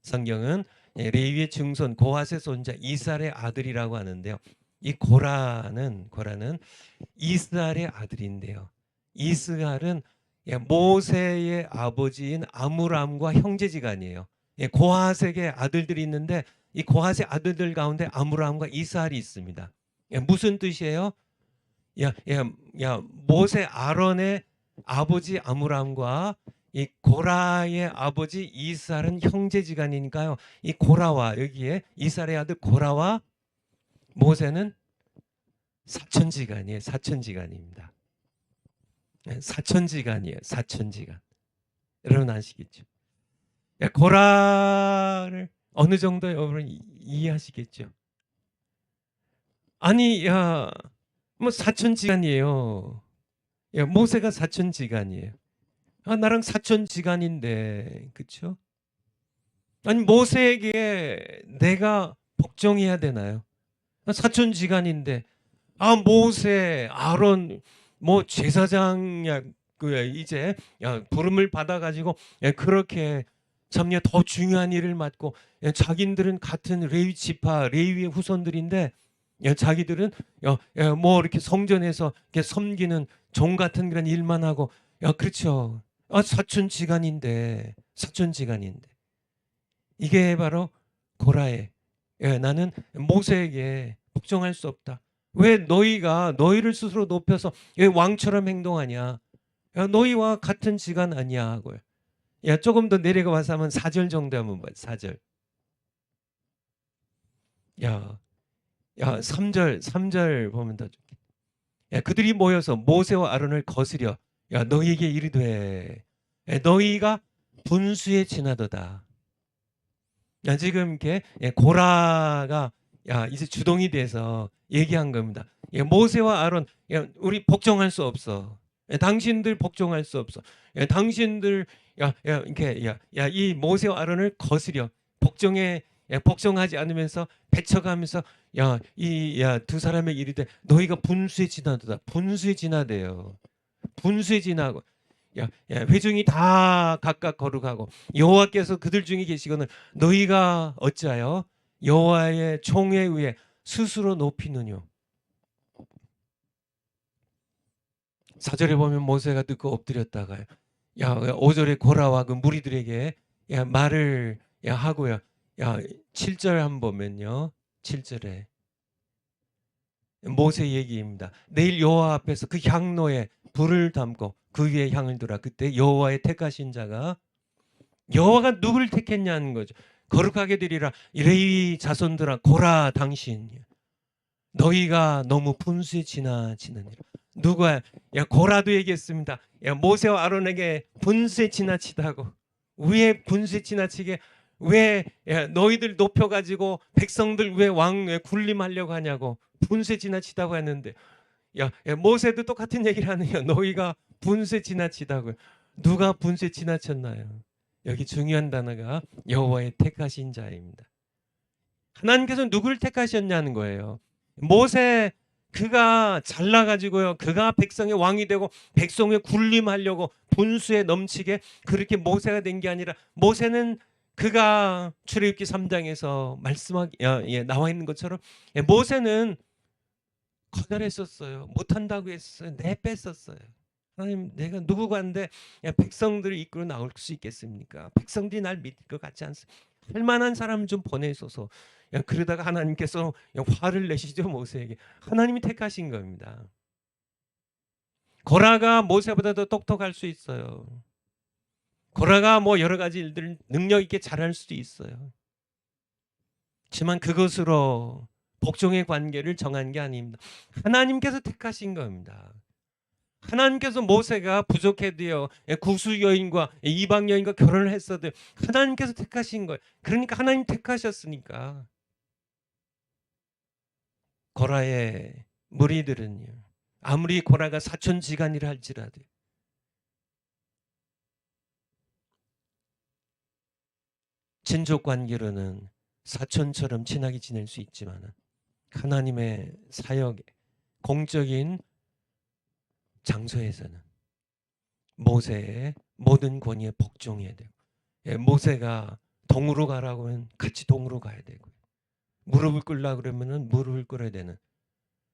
성경은 레위의 증손 고핫의 손자 이스라엘의 아들이라고 하는데요. 이 고라는 이스라엘의 아들인데요. 이스라엘은 모세의 아버지인 아므람과 형제지간이에요. 고핫에게 아들들이 있는데 이 고핫의 아들들 가운데 아므람과 이스라엘이 있습니다. 무슨 뜻이에요? 모세 아론의 아버지 아므람과 이 고라의 아버지 이스라엘은 형제지간이니까요. 이 고라와, 여기에 이스라엘의 아들 고라와 모세는 사천지간이에요. 사천지간입니다. 사천지간이에요. 사천지간. 여러분 아시겠죠? 고라를 어느 정도 여러분 이해하시겠죠? 아니, 뭐 사천지간이에요. 모세가 사천지간이에요. 나랑 사천지간인데, 그렇죠? 아니, 모세에게 내가 복종해야 되나요? 사천지간인데, 모세, 아론, 뭐 제사장야 이제 부름을 받아가지고 그렇게 참 더 중요한 일을 맡고, 자기들은 같은 레위 지파, 레위의 후손들인데, 자기들은 뭐 이렇게 성전에서 이렇게 섬기는 종 같은 그런 일만 하고, 그렇죠. 사천지간인데 이게 바로 고라의, 나는 모세에게 복종할 수 없다. 왜 너희가 너희를 스스로 높여서 왕처럼 행동하냐? 너희와 같은 지간 아니야 하고요. 조금 더 내려가 봐서 하면 4절 정도 한번 봐요. 4절. 3절 보면 더 좋겠다. 그들이 모여서 모세와 아론을 거스려 너희에게 이르되 너희가 분수에 지나도다. 지금 이렇게 고라가 이제 주동이 돼서 얘기한 겁니다. 모세와 아론, 우리 복종할 수 없어. 당신들 복종할 수 없어. 당신들 이렇게 이 모세와 아론을 거스려 복종하지 않으면서 배척하면서 이 두 사람의 이르되 너희가 분수에 지나도다. 분수에 지나대요. 분수에 지나고 회중이 다 각각 거룩하고 여호와께서 그들 중에 계시거늘 너희가 어찌하여 여호와의 총에 의해 스스로 높이느뇨. 4절에 보면 모세가 듣고 엎드렸다가요. 5절에 고라와 그 무리들에게 말을 하고요. 7절 한번 보면요. 7절에 모세 얘기입니다. 내일 여호와 앞에서 그 향로에 불을 담고 그 위에 향을 두라. 그때 여호와의 택하신 자가, 여호와가 누구를 택했냐는 거죠. 거룩하게 되리라. 레위 자손들아, 고라 당신. 너희가 너무 분수에 지나치느니라. 누가 고라도 얘기했습니다. 모세와 아론에게 분수에 지나치다고. 왜 분수에 지나치게 왜 너희들 높여가지고 백성들 왜 군림하려고 하냐고 분수에 지나치다고 했는데 모세도 똑같은 얘기를 하네요. 너희가 분수에 지나치다고요. 누가 분수에 지나쳤나요? 여기 중요한 단어가 여호와의 택하신 자입니다. 하나님께서 누구를 택하셨냐는 거예요. 모세 그가 잘나가지고요. 그가 백성의 왕이 되고 백성의 군림하려고 분수에 넘치게 그렇게 모세가 된 게 아니라 모세는 그가 출애굽기 3장에서 나와 있는 것처럼 모세는 거절했었어요. 못한다고 했어요. 내뺐었어요. 하나님 내가 누구간데 백성들을 이끌어 나올 수 있겠습니까? 백성들이 날 믿을 것 같지 않습니까? 할 만한 사람 좀 보내소서. 그러다가 하나님께서 화를 내시죠. 모세에게. 하나님이 택하신 겁니다. 고라가 모세보다 더 똑똑할 수 있어요. 고라가 뭐 여러 가지 일들을 능력 있게 잘할 수도 있어요. 하지만 그것으로 복종의 관계를 정한 게 아닙니다. 하나님께서 택하신 겁니다. 하나님께서 모세가 부족해도요 구수 여인과 이방 여인과 결혼을 했어도 하나님께서 택하신 거예요. 그러니까 하나님 택하셨으니까. 고라의 무리들은요 아무리 고라가 사촌지간이라 할지라도 친족 관계로는 사촌처럼 친하게 지낼 수 있지만 하나님의 사역에 공적인 장소에서는 모세의 모든 권위에 복종해야 되고 모세가 동으로 가라고 하면 같이 동으로 가야 되고 무릎을 꿇으려고 그러면 무릎을 꿇어야 되는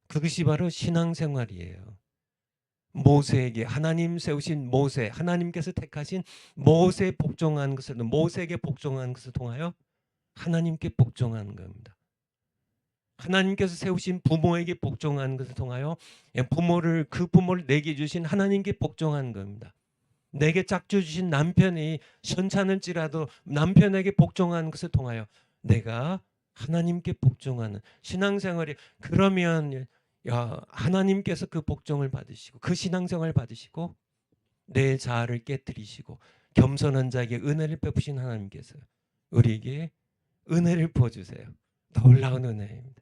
그것이 바로 신앙생활이에요. 모세에게 하나님 세우신 모세 하나님께서 택하신 모세에 복종하는 것을 모세에게 복종하는 것을 통하여 하나님께 복종하는 겁니다. 하나님께서 세우신 부모에게 복종하는 것을 통하여 그 부모를 내게 주신 하나님께 복종하는 겁니다. 내게 짝져 주신 남편이 현찮을지라도 남편에게 복종하는 것을 통하여 내가 하나님께 복종하는 신앙생활이 그러면 하나님께서 그 복종을 받으시고 그 신앙생활을 받으시고 내 자아를 깨뜨리시고 겸손한 자에게 은혜를 베푸신 하나님께서 우리에게 은혜를 부어주세요. 놀라운 은혜입니다.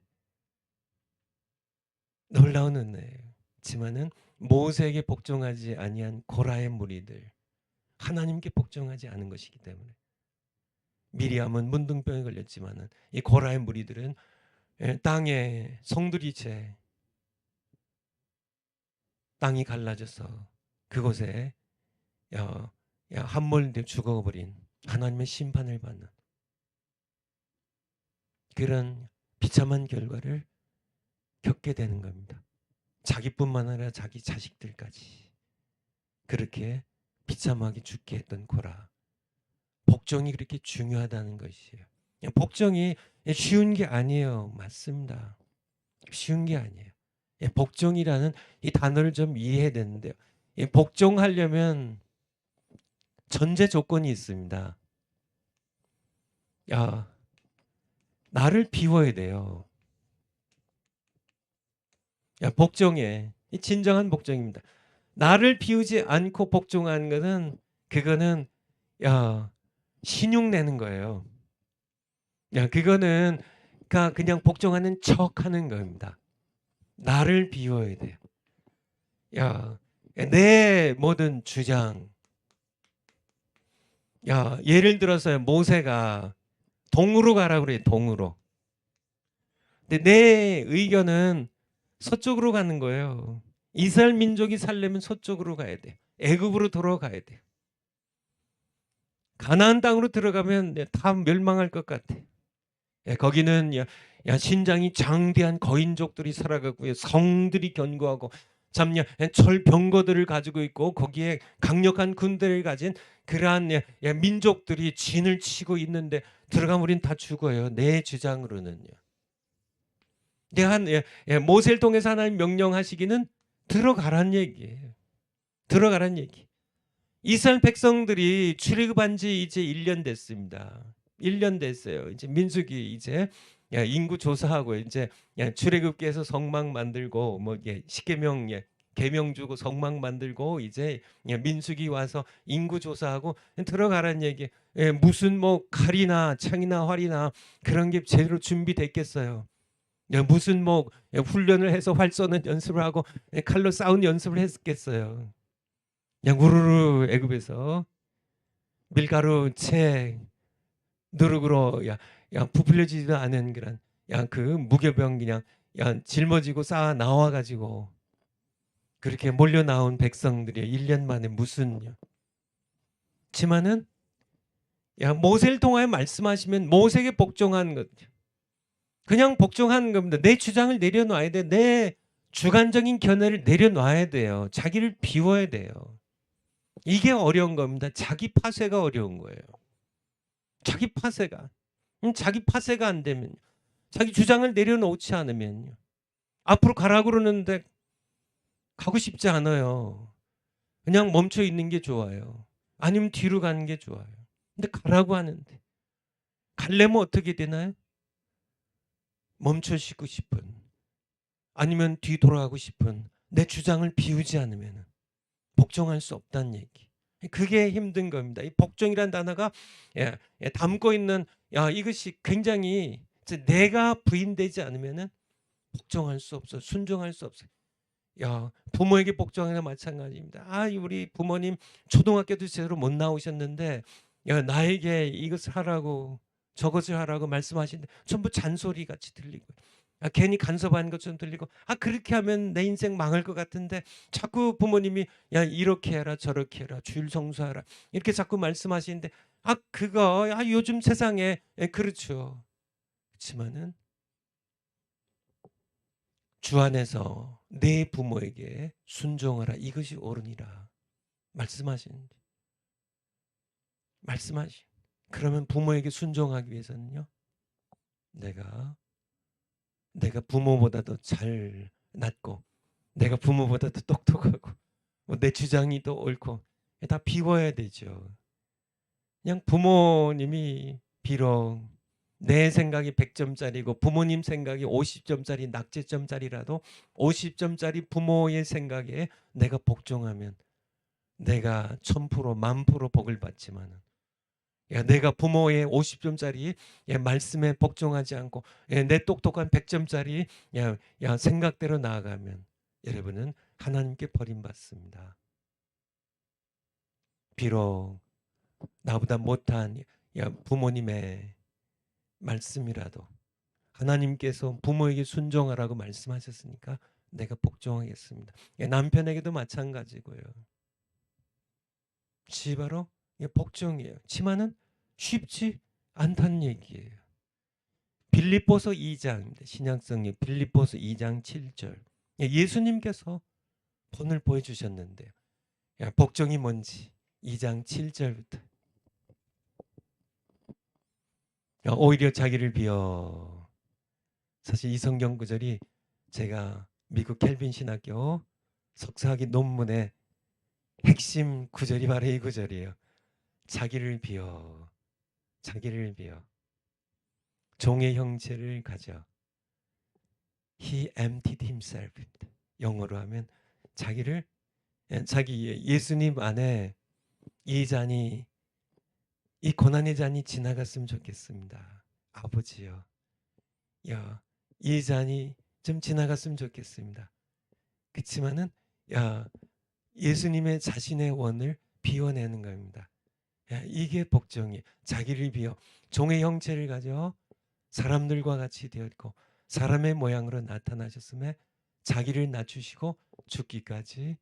놀라운 은혜예요. 하지만은 모세에게 복종하지 아니한 고라의 무리들 하나님께 복종하지 않은 것이기 때문에 미리암은 문둥병에 걸렸지만은 이 고라의 무리들은 땅에 송두리째 땅이 갈라져서 그곳에 함몰되어 죽어버린 하나님의 심판을 받는 그런 비참한 결과를 겪게 되는 겁니다. 자기뿐만 아니라 자기 자식들까지 그렇게 비참하게 죽게 했던 고라. 복종이 그렇게 중요하다는 것이에요. 복종이 쉬운 게 아니에요. 맞습니다. 쉬운 게 아니에요. 복종이라는 이 단어를 좀 이해해야 되는데요. 복종하려면 전제 조건이 있습니다. 나를 비워야 돼요. 복종해. 이 진정한 복종입니다. 나를 비우지 않고 복종하는 것은 그거는 신용 내는 거예요. 그거는 그냥 복종하는 척하는 겁니다. 나를 비워야 돼요. 내 모든 주장. 예를 들어서 모세가 동으로 가라고 그래요. 동으로. 근데 내 의견은 서쪽으로 가는 거예요. 이스라엘 민족이 살려면 서쪽으로 가야 돼. 애굽으로 돌아가야 돼. 가나안 땅으로 들어가면 다 멸망할 것 같아. 거기는 신장이 장대한 거인족들이 살아가고요. 성들이 견고하고 참냐 철병거들을 가지고 있고 거기에 강력한 군대를 가진 그러한 민족들이 진을 치고 있는데 들어가면 우린 다 죽어요. 내 주장으로는요. 모세를 통해서 하나님 명령하시기는 들어가란 얘기예요. 들어가란 얘기. 이스라엘 백성들이 출애굽한 지 이제 1년 됐습니다. 1년 됐어요. 이제 민수기 이제 인구 조사하고 이제 출애굽기에서 성막 만들고 뭐 십계명 계명 주고 성막 만들고 이제 민수기 와서 인구 조사하고 들어가라는 얘기. 무슨 뭐 칼이나 창이나 활이나 그런 게 제대로 준비됐겠어요. 무슨 뭐 훈련을 해서 활 쏘는 연습을 하고 칼로 싸우는 연습을 했겠어요. 그냥 우르르 애굽에서 밀가루 채 누룩으로 부풀려지지도 않은 그런 그 무교병 그냥 짊어지고 쌓아 나와 가지고 그렇게 몰려 나온 백성들이 1년 만에 무슨 지만은 모세를 통하여 말씀하시면 모세에게 복종한 것, 그냥 복종하는 겁니다. 내 주장을 내려놔야 돼. 내 주관적인 견해를 내려놔야 돼요. 자기를 비워야 돼요. 이게 어려운 겁니다. 자기 파쇄가 어려운 거예요. 자기 파쇄가. 자기 파쇄가 안 되면, 자기 주장을 내려놓지 않으면요. 앞으로 가라고 그러는데 가고 싶지 않아요. 그냥 멈춰 있는 게 좋아요. 아니면 뒤로 가는 게 좋아요. 근데 가라고 하는데 가려면 어떻게 되나요? 멈춰 쉬고 싶은, 아니면 뒤돌아가고 싶은, 내 주장을 비우지 않으면 복종할 수 없다는 얘기. 그게 힘든 겁니다. 이 복종이란 단어가 담고 있는 이것이 굉장히 내가 부인되지 않으면은 복종할 수 없어, 순종할 수 없어요. 부모에게 복종하는 마찬가지입니다. 우리 부모님 초등학교도 제대로 못 나오셨는데 나에게 이것을 하라고 저것을 하라고 말씀하시는데 전부 잔소리 같이 들리고, 괜히 간섭하는 것처럼 들리고, 그렇게 하면 내 인생 망할 것 같은데 자꾸 부모님이 이렇게 해라 저렇게 해라 주일 성수하라 이렇게 자꾸 말씀하시는데 그거 요즘 세상에 그렇죠. 그렇지만은 주 안에서 내 부모에게 순종하라 이것이 옳으니라 말씀하시는데, 그러면 부모에게 순종하기 위해서는요, 내가 부모보다도 잘 낫고 내가 부모보다도 똑똑하고 내 주장이 더 옳고 다 비워야 되죠. 그냥 부모님이 비록 내 생각이 100점짜리고 부모님 생각이 50점짜리 낙제점짜리라도 50점짜리 부모의 생각에 내가 복종하면 내가 1000% 10,000% 복을 받지만, 내가 부모의 50점짜리 말씀에 복종하지 않고 내 똑똑한 100점짜리 생각대로 나아가면 여러분은 하나님께 버림받습니다. 비록 나보다 못한 부모님의 말씀이라도 하나님께서 부모에게 순종하라고 말씀하셨으니까 내가 복종하겠습니다. 남편에게도 마찬가지고요. 바로 복종이에요. 지만은 쉽지 않다는 얘기예요. 빌립보서 2장입니다. 신약성경 빌립보서 2장 7절. 예수님께서 본을 보여주셨는데요. 복종이 뭔지 2장 7절부터. 오히려 자기를 비워. 사실 이 성경 구절이 제가 미국 켈빈 신학교 석사학위 논문의 핵심 구절이 바로 이 구절이에요. 자기를 비워. 종의 형체를 가져. He emptied himself. 영어로 하면 자기 예수님 안에 이 고난의 잔이 지나갔으면 좋겠습니다. 아버지요. 이 잔이 좀 지나갔으면 좋겠습니다. 그렇지만은 예수님의 자신의 원을 비워내는 겁니다. 이게 복종이, 자기를 비워 종의 형체를 가져 사람들과 같이 되었고 사람의 모양으로 나타나셨음에 자기를 낮추시고 죽기까지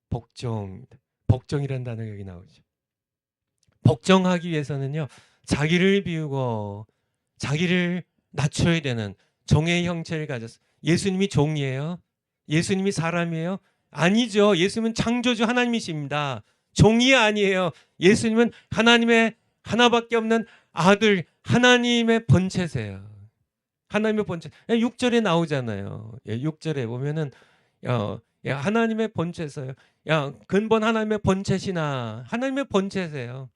복종이라는 단어가 여기 나오죠. 복종하기 위해서는요, 자기를 비우고 자기를 낮춰야 되는 종의 형체를 가졌어. 예수님이 종이에요? 예수님이 사람이에요? 아니죠. 예수님은 창조주 하나님이십니다. 종이 아니에요. 예수님은 하나님의 하나밖에 없는 아들, 하나님의 본체세요. 하나님의 본체. 6절에 나오잖아요. 6절에 보면은 하나님의 본체세요. 근본 하나님의 본체시나 하나님의 본체세요.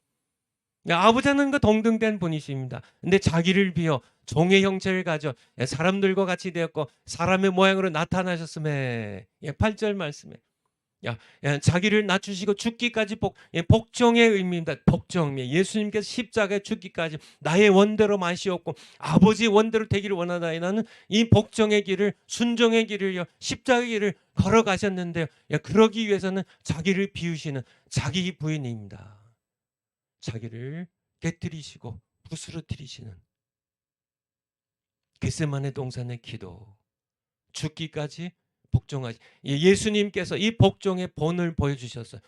아버지 하나님과 동등된 분이십니다. 근데 자기를 비어 종의 형체를 가져 사람들과 같이 되었고 사람의 모양으로 나타나셨음에 8절 말씀에 자기를 낮추시고 죽기까지 복종의 의미입니다. 복종. 예수님께서 십자가에 죽기까지 나의 원대로 마시옵고 아버지 원대로 되기를 원하다는 이 복종의 길을 순종의 길을요 십자가의 길을 걸어가셨는데요. 그러기 위해서는 자기를 비우시는 자기 부인입니다. 자기를 깨뜨리시고 부스러뜨리시는 겟세마네 동산의 기도 죽기까지 복종하시. 예수님께서 이 복종의 본을 보여주셨어요.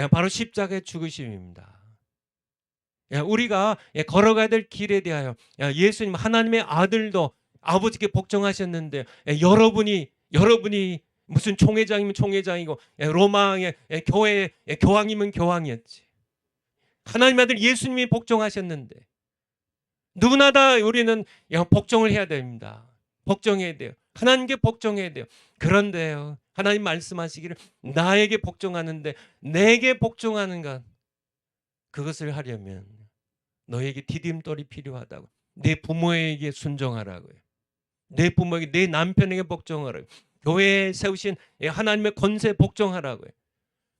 바로 십자가의 죽으심입니다. 우리가 걸어가야 될 길에 대하여 예수님 하나님의 아들도 아버지께 복종하셨는데 여러분이 무슨 총회장이면 총회장이고 로마의 교회의 교황이면 교황이었지. 하나님의 아들 예수님이 복종하셨는데 누구나 다 우리는 복종을 해야 됩니다. 복종해야 돼요. 하나님께 복종해야 돼요. 그런데요, 하나님 말씀하시기를 나에게 복종하는데 내게 복종하는 것, 그것을 하려면 너에게 디딤돌이 필요하다고. 내 부모에게 순종하라고요. 내 부모에게, 내 남편에게 복종하라고요. 교회에 세우신 하나님의 권세에 복종하라고요.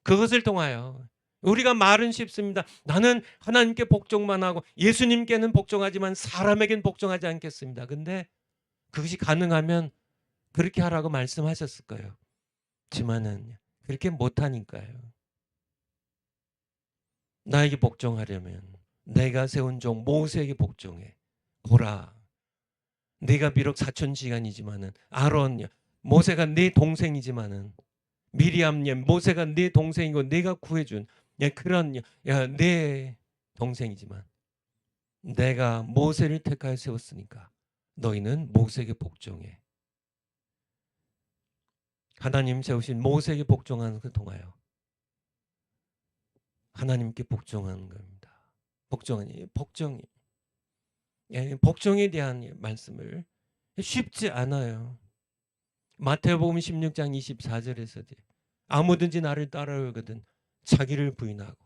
그것을 통하여 우리가 말은 쉽습니다. 나는 하나님께 복종만 하고 예수님께는 복종하지만 사람에게는 복종하지 않겠습니다. 근데 그것이 가능하면 그렇게 하라고 말씀하셨을 거예요. 지만은 그렇게 못하니까요. 나에게 복종하려면 내가 세운 종 모세에게 복종해. 보라, 네가 비록 사촌지간이지만은 아론, 모세가 네 동생이지만은 미리암, 모세가 네 동생이고 네가 구해준 그런 내 동생이지만 내가 모세를 택하여 세웠으니까 너희는 모세에게 복종해. 하나님 세우신 모세에게 복종하는 것을 통하여 하나님께 복종하는 겁니다. 복종이 복종에 대한 말씀을 쉽지 않아요. 마태복음 16장 24절에서 아무든지 나를 따라오거든 자기를 부인하고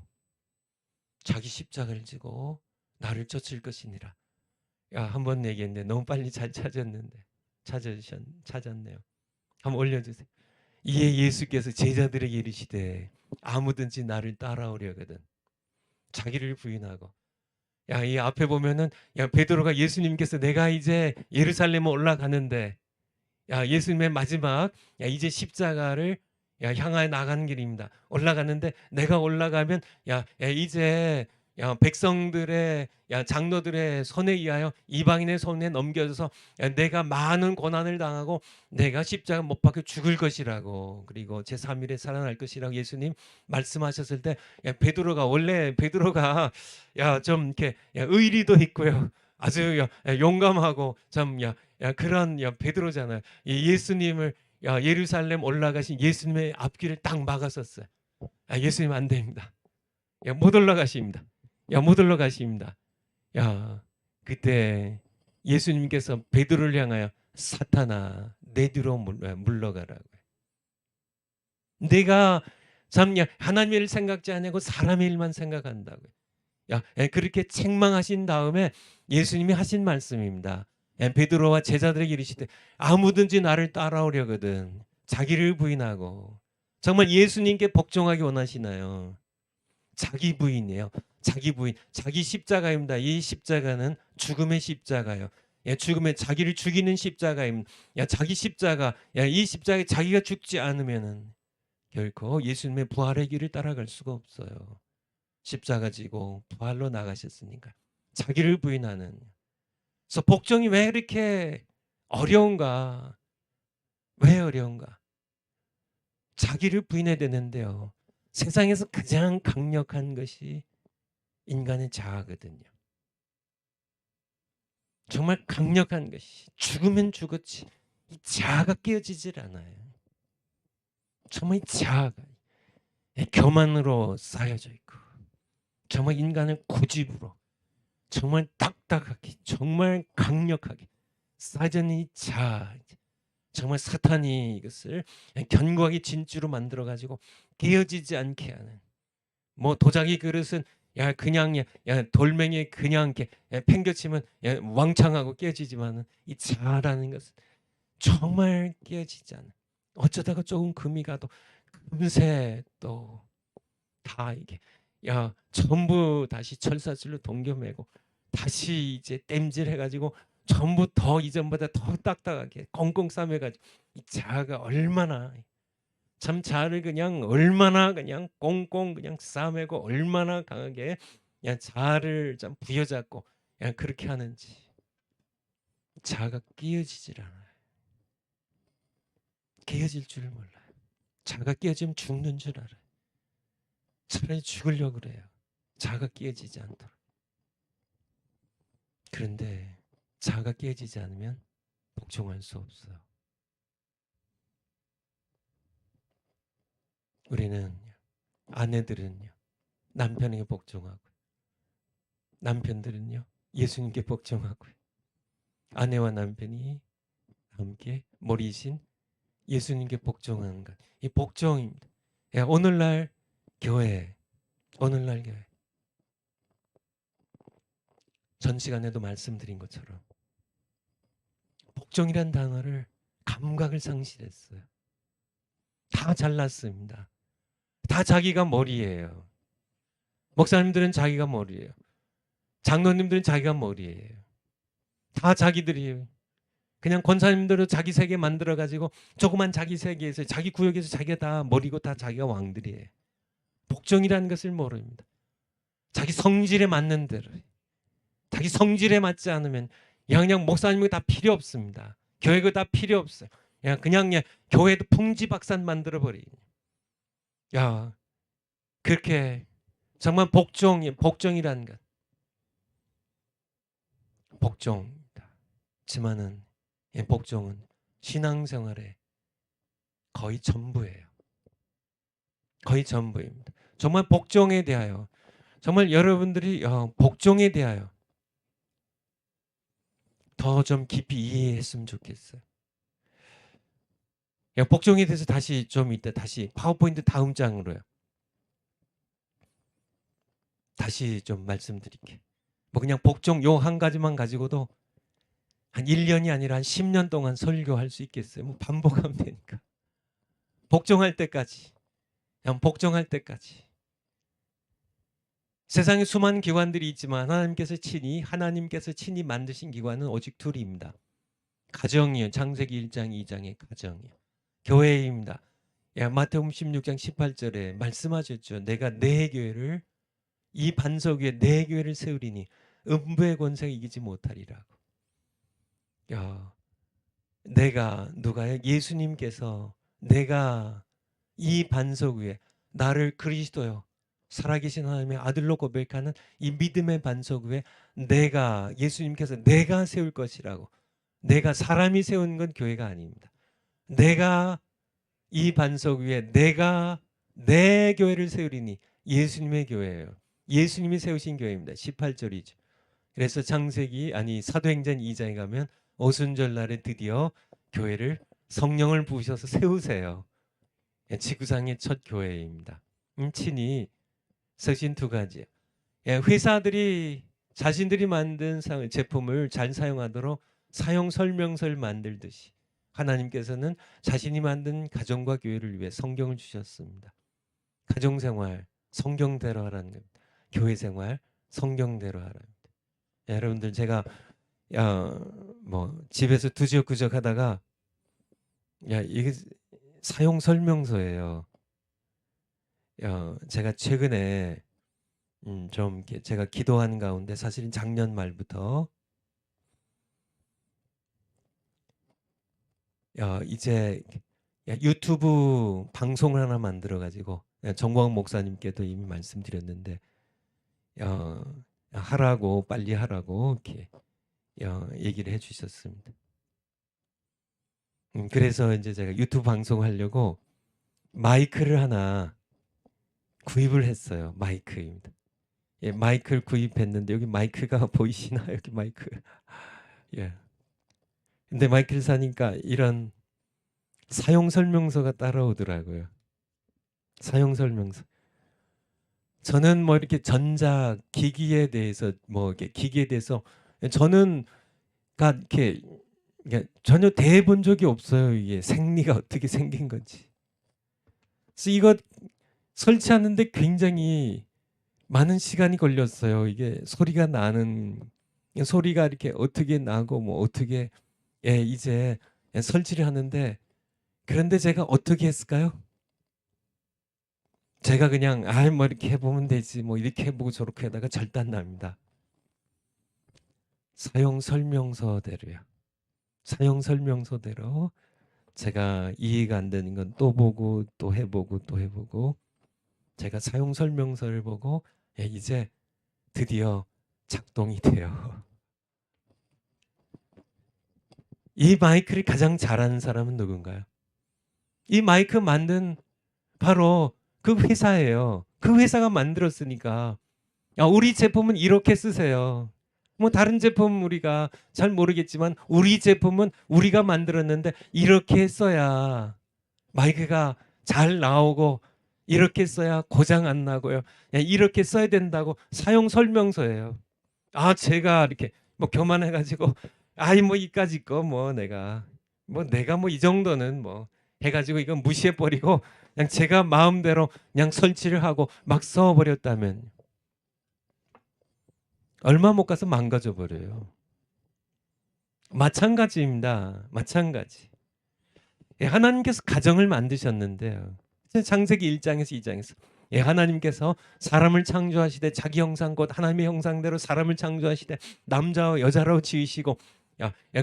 자기 십자가를 지고 나를 쫓을 것이니라. 한번 얘기했는데 너무 빨리 잘 찾았네요. 한번 올려주세요. 이에 예수께서 제자들에게 이르시되 아무든지 나를 따라오려거든 자기를 부인하고. 이 앞에 보면은 베드로가 예수님께서 내가 이제 예루살렘에 올라가는데 예수님의 마지막 이제 십자가를 향하여 나가는 길입니다. 올라가는데 내가 올라가면 이제 백성들의 장로들의 손에 의하여 이방인의 손에 넘겨져서 내가 많은 고난을 당하고 내가 십자가 못 박혀 죽을 것이라고 그리고 제3일에 살아날 것이라고 예수님 말씀하셨을 때 원래 베드로가 좀 이렇게 의리도 있고요. 아주 용감하고 참 그런 베드로잖아요. 예수님을 예루살렘 올라가신 예수님의 앞길을 딱 막았었어요. 예수님 안 됩니다. 못 올라가십니다. 못 올라가십니다. 그때 예수님께서 베드로를 향하여 사탄아 내 뒤로 물러가라고. 내가 참 하나님의 일 생각지 않고 사람의 일만 생각한다고. 그렇게 책망하신 다음에 예수님이 하신 말씀입니다. 베드로와 제자들에게 이르시되 아무든지 나를 따라오려거든 자기를 부인하고. 정말 예수님께 복종하기 원하시나요? 자기 부인이에요. 자기 부인, 자기 십자가입니다. 이 십자가는 죽음의 십자가요. 죽음의 자기를 죽이는 십자가입니다. 자기 십자가, 이 십자가에 자기가 죽지 않으면은 결코 예수님의 부활의 길을 따라갈 수가 없어요. 십자가 지고 부활로 나가셨으니까 자기를 부인하는. 그래서 복종이 왜 이렇게 어려운가? 왜 어려운가? 자기를 부인해야 되는데요. 세상에서 가장 강력한 것이 인간의 자아거든요. 정말 강력한 것이 죽으면 죽었지 이 자아가 깨어지질 않아요. 정말 이 자아가 교만으로 쌓여져 있고 정말 인간의 고집으로 정말 딱딱하게 정말 강력하게 쌓여져 있는 이 자아, 정말 사탄이 이것을 견고하게 진주로 만들어 가지고 깨어지지 않게 하는. 뭐 도자기 그릇은 야 그냥 돌멩이에 그냥 이렇게 팽겨치면 왕창하고 깨지지만은 이 자라는 것은 정말 깨지지 않아. 어쩌다가 조금 금이 가도 금세 또 다 이게 전부 다시 철사슬로 동겨매고 다시 이제 땜질해 가지고 전부 더 이전보다 더 딱딱하게 꽁꽁 싸매 가지고 이 자가 얼마나 참 자를 그냥 얼마나 그냥 꽁꽁 그냥 싸매고 얼마나 강하게 그냥 자를 좀 부여잡고 그냥 그렇게 하는지 자가 끼어지질 않아요. 끼어질 줄을 몰라요. 자가 끼어지면 죽는 줄 알아요. 차라리 죽으려고 그래요. 자가 끼어지지 않도록. 그런데 자가 깨지지 않으면 복종할 수 없어요. 우리는 아내들은요 남편에게 복종하고 남편들은요 예수님께 복종하고요. 아내와 남편이 함께 머리이신 예수님께 복종하는 것, 이 복종입니다. 오늘날 교회 전 시간에도 말씀드린 것처럼 복종이란 단어를 감각을 상실했어요. 다 잘났습니다. 다 자기가 머리예요. 목사님들은 자기가 머리예요. 장로님들은 자기가 머리예요. 다 자기들이에요. 그냥 권사님들은 자기 세계 만들어 가지고 조그만 자기 세계에서 자기 구역에서 자기가 다 머리고 다 자기가 왕들이에요. 복종이라는 것을 모릅니다. 자기 성질에 맞는 대로, 자기 성질에 맞지 않으면 그냥 목사님이 다 필요 없습니다. 교회가 다 필요 없어요. 그냥 교회도 풍지박산 만들어 버리는. 그렇게 정말 복종이라는 것, 복종입니다. 지만은 복종은 신앙생활의 거의 전부예요. 거의 전부입니다. 정말 복종에 대하여 정말 여러분들이 복종에 대하여 더 좀 깊이 이해했으면 좋겠어요. 복종에 대해서 다시 좀 이따 다시 파워포인트 다음 장으로요. 다시 좀 말씀드릴게요. 뭐 그냥 복종 요 한 가지만 가지고도 한 1년이 아니라 한 10년 동안 설교할 수 있겠어요. 뭐 반복하면 되니까. 복종할 때까지. 그냥 복종할 때까지. 세상에 수많은 기관들이 있지만 하나님께서 친히 만드신 기관은 오직 둘입니다. 가정이요. 창세기 1장 2장의 가정이요. 교회입니다. 마태복음 16장 18절에 말씀하셨죠. 내가 내 교회를 이 반석 위에 내 교회를 세우리니 음부의 권세가 이기지 못하리라고. 누가요? 예수님께서 내가 이 반석 위에 나를 그리스도요 살아계신 하나님의 아들로 고백하는 이 믿음의 반석 위에 예수님께서 내가 세울 것이라고. 내가 사람이 세운 건 교회가 아닙니다. 내가 이 반석 위에 내가 내 교회를 세우리니 예수님의 교회예요. 예수님이 세우신 교회입니다. 18절이죠. 그래서 사도행전 2장에 가면 오순절 날에 드디어 교회를 성령을 부으셔서 세우세요. 지구상의 첫 교회입니다. 친히 서신 두 가지. 회사들이 자신들이 만든 제품을 잘 사용하도록 사용 설명서를 만들듯이 하나님께서는 자신이 만든 가정과 교회를 위해 성경을 주셨습니다. 가정생활 성경대로 하라는 겁니다. 교회생활 성경대로 하라는 겁니다. 여러분들 제가 집에서 두적구적 하다가 이게 사용 설명서예요. 제가 최근에 좀 제가 기도한 가운데 사실은 작년 말부터 이제 유튜브 방송을 하나 만들어 가지고 정광 목사님께도 이미 말씀드렸는데 하라고 빨리 하라고 이렇게 얘기를 해주셨습니다. 그래서 이제 제가 유튜브 방송하려고 마이크를 하나 구입을 했어요. 마이크입니다. 마이크를 구입했는데 여기 마이크가 보이시나요? 여기 마이크. 근데 마이크를 사니까 이런 사용 설명서가 따라오더라고요. 사용 설명서. 저는 뭐 이렇게 전자 기기에 대해서 뭐 이렇게 기기에 대해서 저는 이렇게 전혀 대해 본 적이 없어요. 이게 생리가 어떻게 생긴 건지. 그래서 이거 설치하는데 굉장히 많은 시간이 걸렸어요. 이게 소리가 나는 소리가 이렇게 어떻게 나고 뭐 어떻게 이제 설치를 하는데, 그런데 제가 어떻게 했을까요? 제가 그냥 뭐 이렇게 해보면 되지 뭐 이렇게 해보고 저렇게 하다가 절단 납니다. 사용 설명서대로요. 사용 설명서대로 제가 이해가 안 되는 건 또 보고 또 해보고 또 해보고, 제가 사용 설명서를 보고 이제 드디어 작동이 돼요. 이 마이크를 가장 잘하는 사람은 누군가요? 이 마이크 만든 바로 그 회사예요. 그 회사가 만들었으니까 우리 제품은 이렇게 쓰세요. 뭐 다른 제품 우리가 잘 모르겠지만 우리 제품은 우리가 만들었는데 이렇게 써야 마이크가 잘 나오고 이렇게 써야 고장 안 나고요. 이렇게 써야 된다고 사용 설명서예요. 제가 이렇게 뭐 교만해가지고 뭐 이까짓 거 뭐 내가 뭐 이 정도는 뭐 해가지고 이건 무시해 버리고 그냥 제가 마음대로 그냥 설치를 하고 막 써버렸다면 얼마 못 가서 망가져 버려요. 마찬가지입니다. 마찬가지. 하나님께서 가정을 만드셨는데요. 창세기 1장에서 2장에서 하나님께서 사람을 창조하시되 자기 형상 곧 하나님의 형상대로 사람을 창조하시되 남자와 여자로 지으시고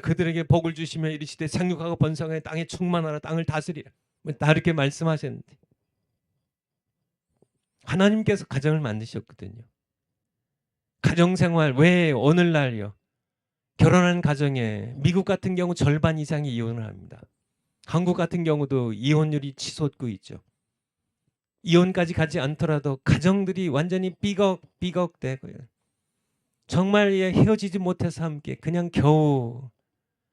그들에게 복을 주시며 이르시되 생육하고 번성하여 땅에 충만하라 땅을 다스리라. 다 이렇게 말씀하셨는데 하나님께서 가정을 만드셨거든요. 가정생활 왜 오늘날요 결혼한 가정에 미국 같은 경우 절반 이상이 이혼을 합니다. 한국 같은 경우도 이혼율이 치솟고 있죠. 이혼까지 가지 않더라도 가정들이 완전히 삐걱삐걱대고요. 정말 헤어지지 못해서 함께 그냥 겨우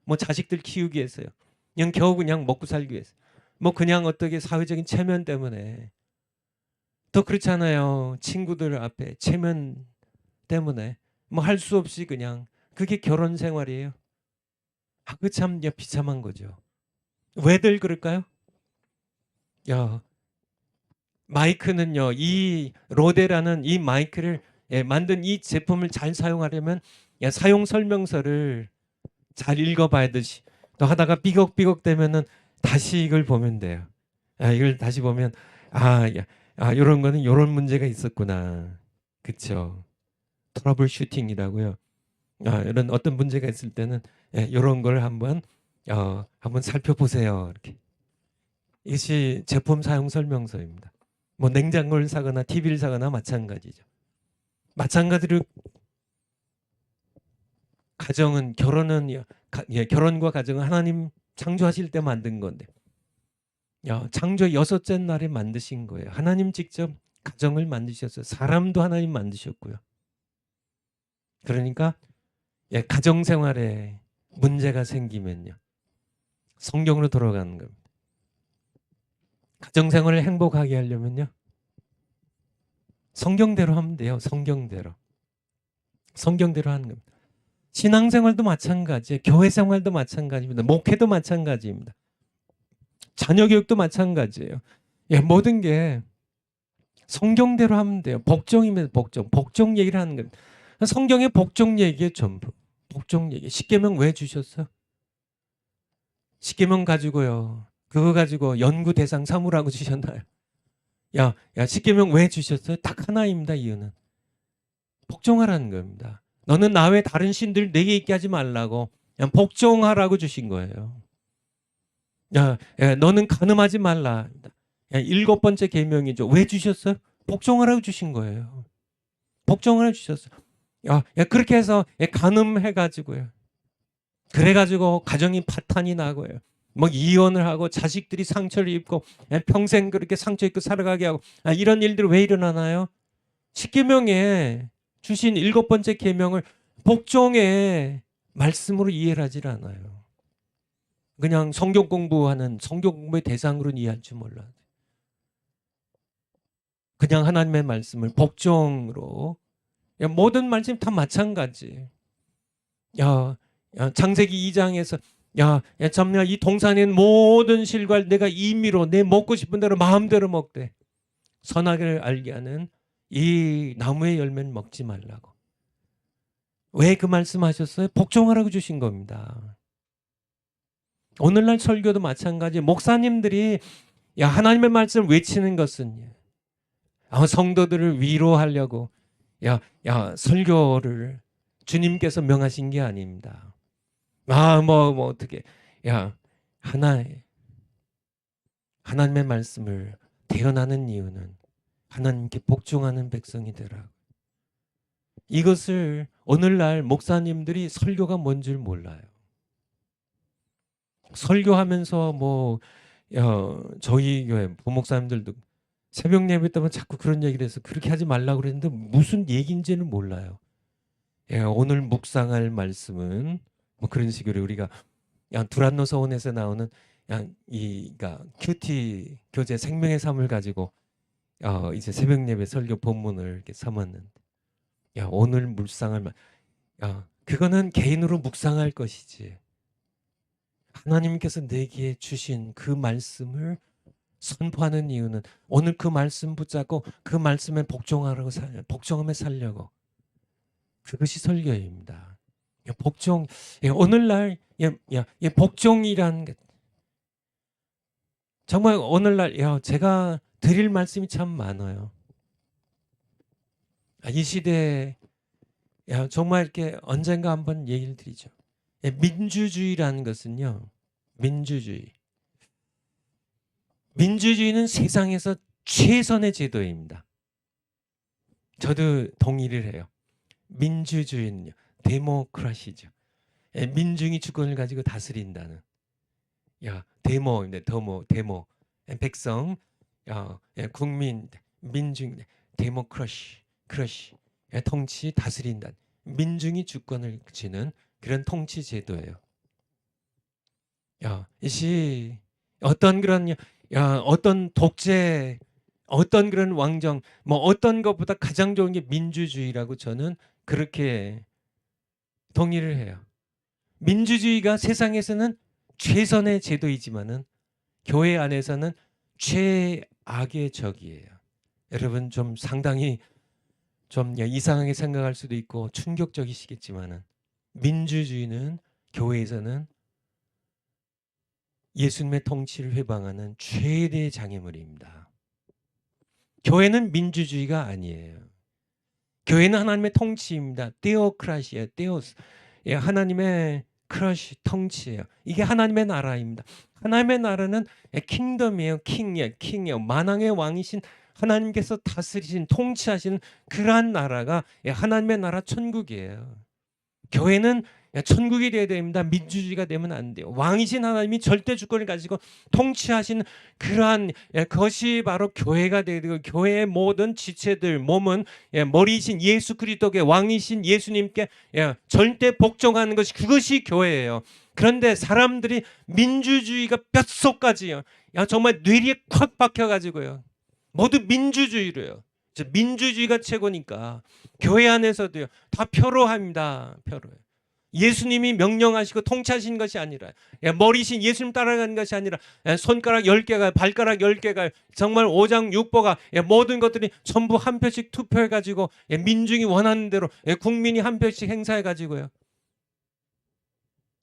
뭐 자식들 키우기 위해서요. 그냥 겨우 그냥 먹고 살기 위해서. 뭐 그냥 어떻게 사회적인 체면 때문에. 또 그렇잖아요. 친구들 앞에 체면 때문에 뭐 할 수 없이 그냥 그게 결혼 생활이에요. 그 참 비참한 거죠. 왜들 그럴까요? 마이크는요. 이 로데라는 이 마이크를 만든 이 제품을 잘 사용하려면 사용 설명서를 잘 읽어봐야 되지. 또 하다가 삐걱삐걱 되면은 다시 이걸 보면 돼요. 이걸 다시 보면 이런 거는 이런 문제가 있었구나. 그쵸? 트러블 슈팅이라고요. 이런 어떤 문제가 있을 때는 이런 걸 한번 살펴보세요. 이렇게. 이것이 제품 사용 설명서입니다. 뭐 냉장고를 사거나 TV를 사거나 마찬가지죠. 마찬가지로 가정은 결혼과 가정은 하나님 창조하실 때 만든 건데 창조 6째 날에 만드신 거예요. 하나님 직접 가정을 만드셨어요. 사람도 하나님 만드셨고요. 그러니까 가정 생활에 문제가 생기면요. 성경으로 돌아가는 겁니다. 가정 생활을 행복하게 하려면요. 성경대로 하면 돼요. 성경대로 하는 겁니다. 신앙생활도 마찬가지예요. 교회 생활도 마찬가지입니다. 목회도 마찬가지입니다. 자녀 교육도 마찬가지예요. 모든 게 성경대로 하면 돼요. 복종입니다. 복종 얘기를 하는 겁니다. 성경의 복종 얘기에 전부. 복종 얘기. 십계명 왜 주셨어? 십계명 가지고요. 그거 가지고 연구 대상 삼으라고 주셨나요? 십계명 왜 주셨어요? 딱 하나입니다. 이유는 복종하라는 겁니다. 너는 나 외 다른 신들 내게 있게 하지 말라고 그냥 복종하라고 주신 거예요. 너는 간음하지 말라. 7번째 계명이죠. 왜 주셨어요? 복종하라고 주신 거예요. 복종하라고 주셨어요. 그렇게 해서 간음해가지고요. 그래가지고 가정이 파탄이 나고요. 뭐 이혼을 하고 자식들이 상처를 입고 평생 그렇게 상처 입고 살아가게 하고 이런 일들이 왜 일어나나요? 십계명에 주신 7번째 계명을 복종의 말씀으로 이해를 하질 않아요. 그냥 성경 공부의 대상으로는 이해할 줄 몰라요. 그냥 하나님의 말씀을 복종으로 모든 말씀 다 마찬가지. 야, 창세기 2장에서 참나 이 동산에 있는 모든 실과를 내가 임의로 내 먹고 싶은 대로 마음대로 먹되 선악을 알게 하는 이 나무의 열매는 먹지 말라고. 왜 그 말씀하셨어요? 복종하라고 주신 겁니다. 오늘날 설교도 마찬가지. 목사님들이 하나님의 말씀을 외치는 것은 성도들을 위로하려고 설교를 주님께서 명하신 게 아닙니다. 뭐 어떻게 하나님의 말씀을 대언하는 이유는 하나님께 복종하는 백성이 되라. 이것을 오늘날 목사님들이 설교가 뭔 줄 몰라요. 설교하면서 저희 교회 부목사님들도 새벽 예배 때면 자꾸 그런 얘기를 해서 그렇게 하지 말라고 그랬는데 무슨 얘기인지는 몰라요. 오늘 묵상할 말씀은 그런 식으로 우리가 두란노 서원에서 나오는 그러니까 큐티 교재 생명의 삶을 가지고 이제 새벽 예배 설교 본문을 이렇게 삼았는데 오늘 묵상할 그거는 개인으로 묵상할 것이지. 하나님께서 내게 주신 그 말씀을 선포하는 이유는 오늘 그 말씀 붙잡고 그 말씀에 복종하며 살려고. 그것이 설교입니다. 복종, 오늘날 복종이란 정말 오늘날 제가 드릴 말씀이 참 많아요. 이 시대에 정말 이렇게 언젠가 한번 얘기를 드리죠. 민주주의라는 것은요. 민주주의는 세상에서 최선의 제도입니다. 저도 동의를 해요. 민주주의는요. 데모크라시죠. 민중이 주권을 가지고 다스린다는. 데모. 백성, 국민, 민중, 데모크라시, 통치 다스린다. 민중이 주권을 쥐는 그런 통치 제도예요. 이시 어떤 그런 어떤 독재, 어떤 그런 왕정, 어떤 것보다 가장 좋은 게 민주주의라고 저는 그렇게 동의를 해요. 민주주의가 세상에서는 최선의 제도이지만은 교회 안에서는 최악의 적이에요. 여러분 좀 상당히 좀 이상하게 생각할 수도 있고 충격적이시겠지만은 민주주의는 교회에서는 예수님의 통치를 회방하는 최대의 장애물입니다. 교회는 민주주의가 아니에요. 교회는 하나님의 통치입니다. 테오크라시예요. 테오스. 하나님의 크러시 통치예요. 이게 하나님의 나라입니다. 하나님의 나라는 킹덤이에요. 킹이에요. 만왕의 왕이신 하나님께서 다스리신 통치하시는 그러한 나라가 하나님의 나라 천국이에요. 교회는 천국이 되어야 됩니다. 민주주의가 되면 안 돼요. 왕이신 하나님이 절대 주권을 가지고 통치하시는 그러한 것이 바로 교회가 되어야 되고 교회의 모든 지체들 몸은 머리이신 예수 그리스도의 왕이신 예수님께 절대 복종하는 것이 그것이 교회예요. 그런데 사람들이 민주주의가 뼛속까지요. 정말 뇌리에 콱 박혀가지고요. 모두 민주주의로요. 민주주의가 최고니까 교회 안에서도요 다 표로합니다. 표로요. 예수님이 명령하시고 통치하신 것이 아니라 머리신 예수님 따라가는 것이 아니라 손가락 10개가 발가락 10개가 정말 오장육보가 모든 것들이 전부 한 표씩 투표해가지고 민중이 원하는 대로 국민이 한 표씩 행사해가지고요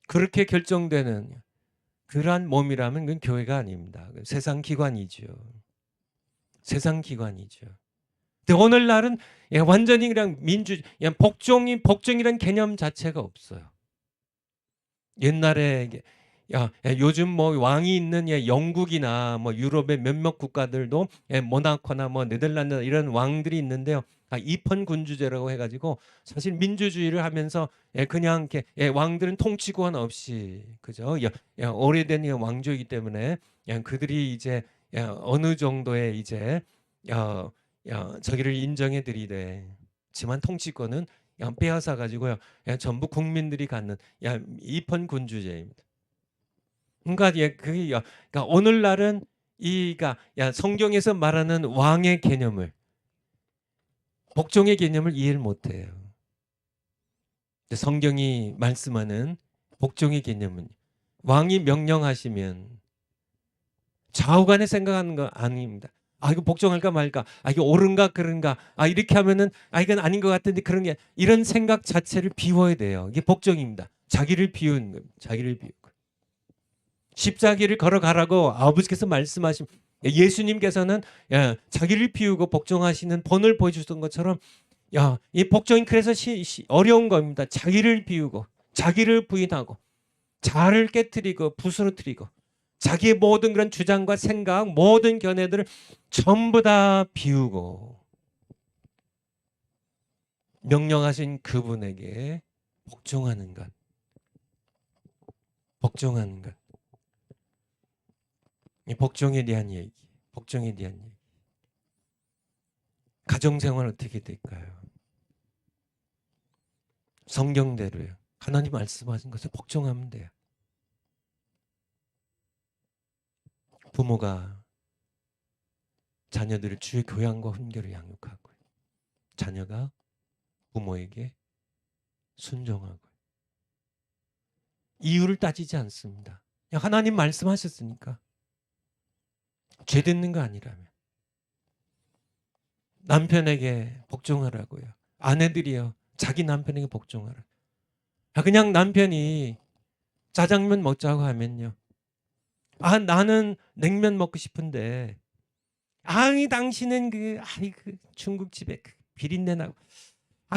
그렇게 결정되는 그러한 몸이라면 그건 교회가 아닙니다. 세상 기관이죠. 세상 기관이죠. 근데 오늘날은 완전히 그냥 복종이란 개념 자체가 없어요. 옛날에 요즘 왕이 있는 영국이나 유럽의 몇몇 국가들도 모나코나 네덜란드 이런 왕들이 있는데요. 입헌 군주제라고 해가지고 사실 민주주의를 하면서 그냥 이렇게 왕들은 통치권 없이 그죠? 오래된 왕조이기 때문에 그들이 이제 어느 정도의 이제 저기를 인정해 드리지만 통치권은 빼앗아 가지고요. 전부 국민들이 갖는 입헌 군주제입니다. 그러니까 그러니까 오늘날은 성경에서 말하는 왕의 개념을 복종의 개념을 이해를 못해요. 성경이 말씀하는 복종의 개념은 왕이 명령하시면 좌우간에 생각하는 거 아닙니다. 아 이거 복종할까 말까? 아 이게 옳은가 그른가? 아 이렇게 하면은 아 이건 아닌 것 같은데 그런 게 이런 생각 자체를 비워야 돼요. 이게 복종입니다. 자기를 비우는 겁니다. 자기를 비우고 십자기를 걸어가라고 아버지께서 말씀하신 예수님께서는 자기를 비우고 복종하시는 본을 보여주셨던 것처럼 이 복종이 그래서 어려운 겁니다. 자기를 비우고 자기를 부인하고 자아를 깨트리고 부스러뜨리고 자기의 모든 그런 주장과 생각 모든 견해들을 전부 다 비우고 명령하신 그분에게 복종하는 것. 복종하는 것. 이 복종에 대한 얘기. 복종에 대한 얘기. 가정생활 어떻게 될까요? 성경대로요. 하나님 말씀하신 것에 복종하면 돼요. 부모가 자녀들을 주의 교양과 훈계로 양육하고 자녀가 부모에게 순종하고 이유를 따지지 않습니다. 그냥 하나님 말씀하셨으니까 죄 듣는 거 아니라면 남편에게 복종하라고요. 아내들이요. 자기 남편에게 복종하라. 그냥 남편이 짜장면 먹자고 하면요. 아 나는 냉면 먹고 싶은데 아이 당신은 그 중국집에 그 비린내 나고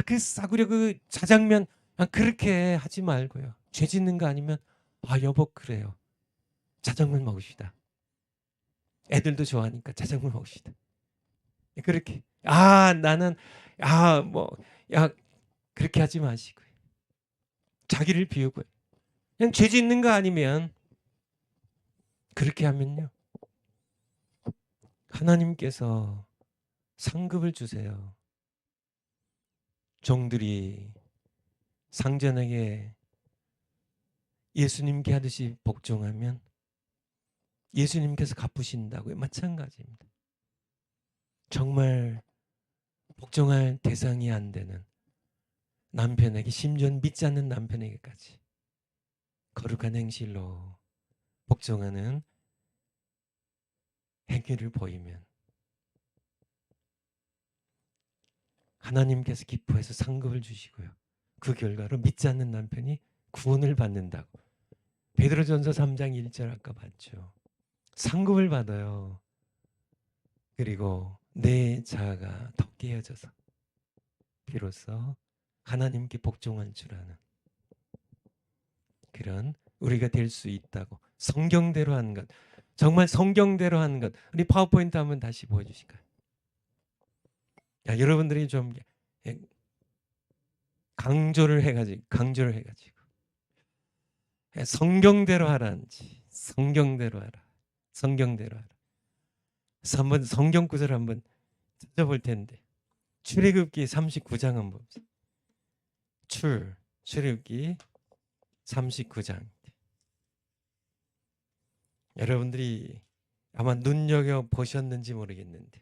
그 싸구려 그 짜장면 그렇게 하지 말고요. 죄 짓는 거 아니면 여보 그래요. 짜장면 먹읍시다. 애들도 좋아하니까 짜장면 먹읍시다. 그렇게 나는 뭐 그렇게 하지 마시고요. 자기를 비우고요. 그냥 죄 짓는 거 아니면 그렇게 하면요. 하나님께서 상급을 주세요. 종들이 상전에게 예수님께 하듯이 복종하면 예수님께서 갚으신다고요. 마찬가지입니다. 정말 복종할 대상이 안 되는 남편에게 심지어 믿지 않는 남편에게까지 거룩한 행실로 복종하는 행위를 보이면 하나님께서 기뻐해서 상급을 주시고요. 그 결과로 믿지 않는 남편이 구원을 받는다고. 베드로전서 3장 1절 아까 봤죠. 상급을 받아요. 그리고 내 자아가 더 깨어져서 비로소 하나님께 복종할 줄 아는 그런 우리가 될 수 있다고. 성경대로 하는 것. 정말 성경대로 하는 것. 우리 파워포인트 한번 다시 보여주실까요? 여러분들이 좀 강조를 해가지고 성경대로 하라는지 성경대로 하라. 성경대로 하라. 그래서 한번 성경 구절 한번 찾아볼 텐데 출애굽기 39장 한번 봅시다. 출애굽기 39장. 여러분들이 아마 눈여겨 보셨는지 모르겠는데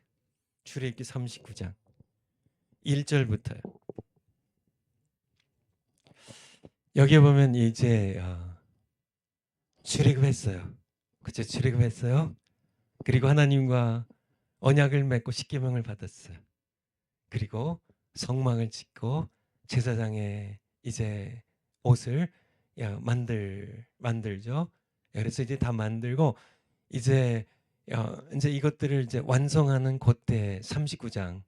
출애굽기 39장 1절부터요. 여기 보면 이제 출애굽했어요. 그쵸? 출애굽했어요. 그리고 하나님과 언약을 맺고 십계명을 받았어요. 그리고 성막을 짓고 제사장의 이제 옷을 만들죠. 그래서 이제 다 만들고 이제 이것들을 이제 완성하는 그때 39장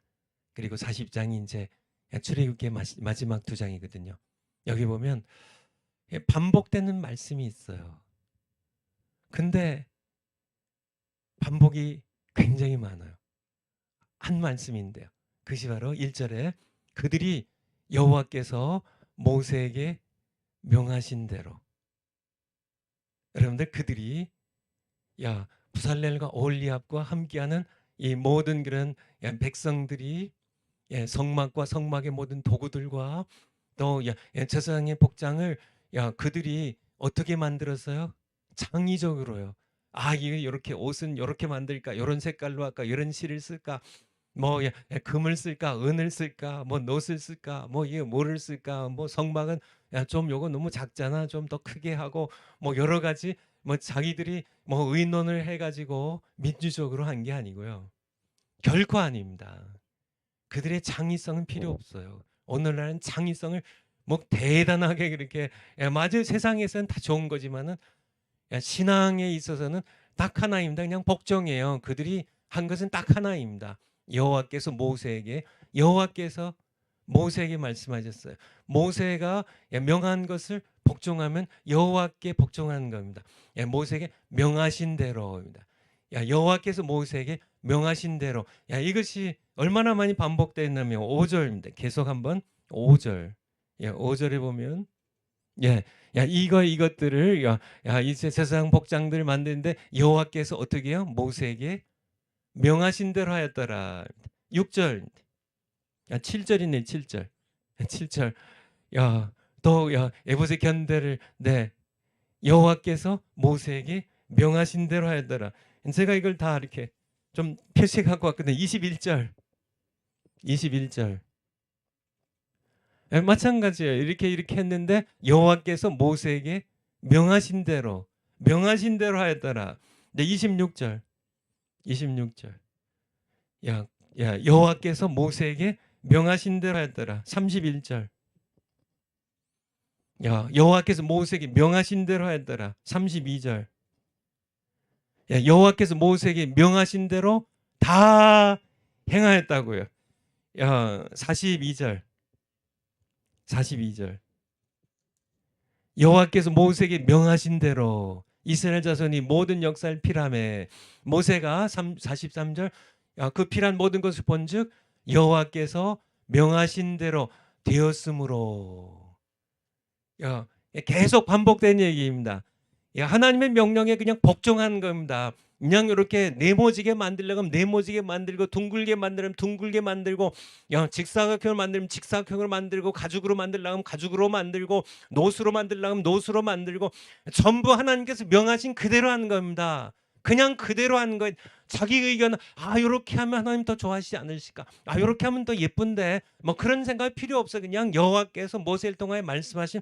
그리고 40장이 이제 출애굽기의 마지막 두 장이거든요. 여기 보면 반복되는 말씀이 있어요. 근데 반복이 굉장히 많아요. 한 말씀인데요. 그것이 바로 1절에 그들이 여호와께서 모세에게 명하신 대로 여러분들 그들이 부살렐과 올리압과 함께하는 이 모든 그런 백성들이 성막과 성막의 모든 도구들과 또 제사장의 복장을 그들이 어떻게 만들었어요? 창의적으로요. 이게 이렇게 옷은 이렇게 만들까? 이런 색깔로 할까? 이런 실을 쓸까? 뭐 금을 쓸까 은을 쓸까 뭐 놋을 쓸까 뭐 이게 뭐를 쓸까 뭐 성막은 야 좀 요거 너무 작잖아 좀 더 크게 하고 뭐 여러 가지 뭐 자기들이 뭐 의논을 해 가지고 민주적으로 한 게 아니고요. 결코 아닙니다. 그들의 창의성은 필요 없어요. 오늘날은 창의성을 뭐 대단하게 그렇게 맞아요. 세상에서는 다 좋은 거지만은 신앙에 있어서는 딱 하나입니다. 그냥 복종이에요. 그들이 한 것은 딱 하나입니다. 여호와께서 모세에게 여호와께서 모세에게 말씀하셨어요. 모세가 명한 것을 복종하면 여호와께 복종하는 겁니다. 모세에게 명하신 대로입니다. 여호와께서 모세에게 명하신 대로. 이것이 얼마나 많이 반복됐냐면 5절입니다. 계속 한번 5절. 5절에 보면 이것들을 이제 세상 복장들 만드는데 여호와께서 어떻게 해요? 모세에게 명하신 대로 하였더라. 6절. 7절이네, 7절. 7절. 에봇의 견대를 여호와께서 모세에게 명하신 대로 하였더라. 제가 이걸 다 이렇게 좀 표시해 갖고 왔거든요. 21절. 21절. 마찬가지예요. 이렇게 했는데 여호와께서 모세에게 명하신 대로 하였더라. 26절. 26절. 여호와께서 모세에게 명하신 대로 하였더라. 31절. 여호와께서 모세에게 명하신 대로 하였더라. 32절. 여호와께서 모세에게 명하신 대로 다 행하였다고요. 42절. 42절. 여호와께서 모세에게 명하신 대로 이스라엘 자손이 모든 역사를 피라매. 모세가 43절 그 피란 모든 것을 본즉 여호와께서 명하신 대로 되었으므로. 계속 반복된 얘기입니다. 하나님의 명령에 그냥 복종하는 겁니다. 그냥 이렇게 네모지게 만들려고 하면 네모지게 만들고 둥글게 만들면 둥글게 만들고 직사각형을 만들면 직사각형으로 만들고 가죽으로 만들려고 하면 가죽으로 만들고 노수로 만들려고 하면 노수로 만들고 전부 하나님께서 명하신 그대로 하는 겁니다. 그냥 그대로 하는 거예요. 자기 의견은 이렇게 하면 하나님 더 좋아하시지 않으실까? 이렇게 하면 더 예쁜데 뭐 그런 생각이 필요 없어. 그냥 여호와께서 모세를 통하여 말씀하신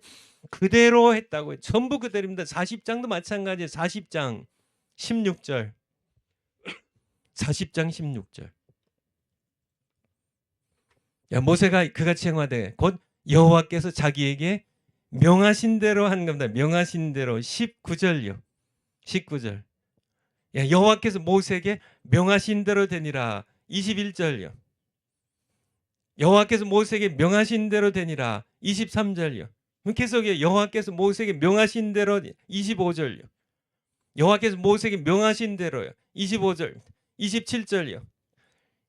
그대로 했다고요. 전부 그대로입니다. 40장도 마찬가지예요. 40장 16절. 40장 16절. 모세가 그같이 행하되 곧 여호와께서 자기에게 명하신 대로 한 겁니다. 명하신 대로. 19절요. 19절. 여호와께서 모세에게 명하신 대로 되니라. 21절요. 여호와께서 모세에게 명하신 대로 되니라. 23절요. 계속 여호와께서 모세에게 명하신 대로. 25절요. 여호와께서 모세에게 명하신 대로요. 25절. 27절요.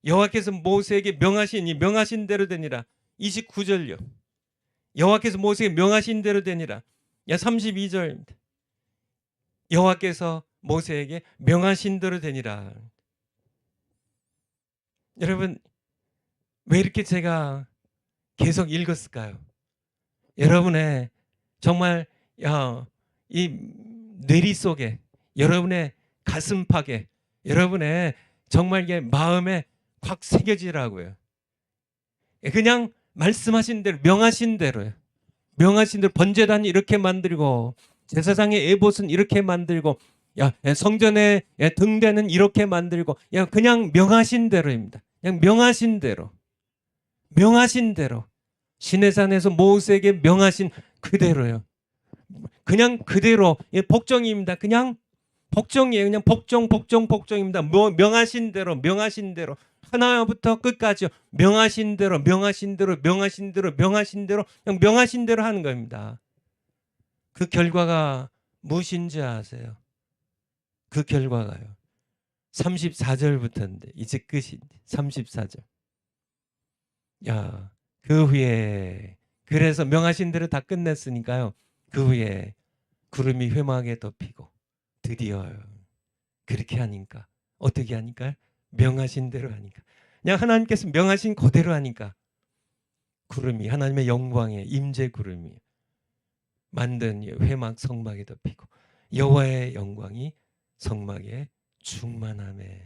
여호와께서 모세에게 명하신 대로 되니라. 29절요. 여호와께서 모세에게 명하신 대로 되니라. 32절입니다. 여호와께서 모세에게 명하신 대로 되니라. 여러분 왜 이렇게 제가 계속 읽었을까요? 여러분의 정말 이 뇌리 속에 여러분의 가슴팍에 여러분의 정말 이게 마음에 확 새겨지라고요. 그냥 말씀하신 대로 명하신 대로요. 명하신 대로 번제단 이렇게 만들고 제사장의 에봇은 이렇게 만들고 성전의 등대는 이렇게 만들고 그냥 명하신 대로입니다. 그냥 명하신 대로. 명하신 대로. 시내산에서 모세에게 명하신 그대로요. 그냥 그대로 복종입니다. 그냥 복종이에요. 그냥 복종입니다. 명하신 대로 하나부터 끝까지요. 명하신 대로 그냥 명하신 대로 하는 겁니다. 그 결과가 무엇인지 아세요? 그 결과가요. 34절부터인데 이제 끝인데 34절. 그 후에 그래서 명하신 대로 다 끝냈으니까요. 그 후에 구름이 회막에 덮이고 드디어 그렇게 하니까 어떻게 하니까 명하신 대로 하니까 그냥 하나님께서 명하신 그대로 하니까 구름이 하나님의 영광의 임재 구름이 만든 회막 성막에 덮이고 여호와의 영광이 성막에 충만함에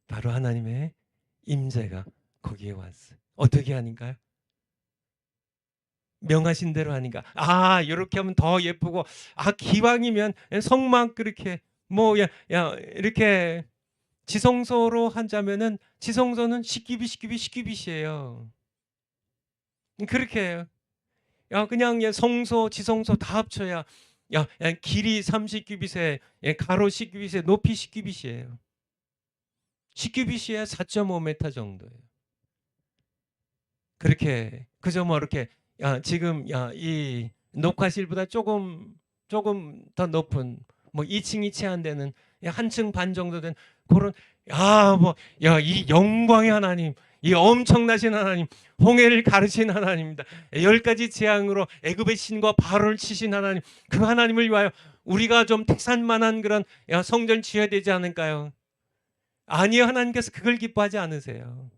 바로 하나님의 임재가 거기에 왔어요. 어떻게 하니까요? 명하신 대로 하니까. 아, 요렇게 하면 더 예쁘고, 아, 기왕이면 성막 그렇게 뭐 이렇게 지성소로 하자면은 지성소는 시큐빗이에요. 그렇게 해요. 야, 그냥 성소, 지성소 다 합쳐야 길이 30규빗에 가로 10규빗에 높이 10규빗이에요. 10규빗이야 4.5m 정도예요. 그렇게 그저 뭐 이렇게 지금 이 녹화실보다 조금 더 높은 뭐 2층이 채 안 되는 한층 반 정도 된 그런 이 영광의 하나님, 이 엄청나신 하나님, 홍해를 가르신 하나님입니다. 10가지 재앙으로 애굽의 신과 바로를 치신 하나님, 그 하나님을 위하여 우리가 좀 태산만한 그런 성전 지어야 되지 않을까요? 아니요, 하나님께서 그걸 기뻐하지 않으세요.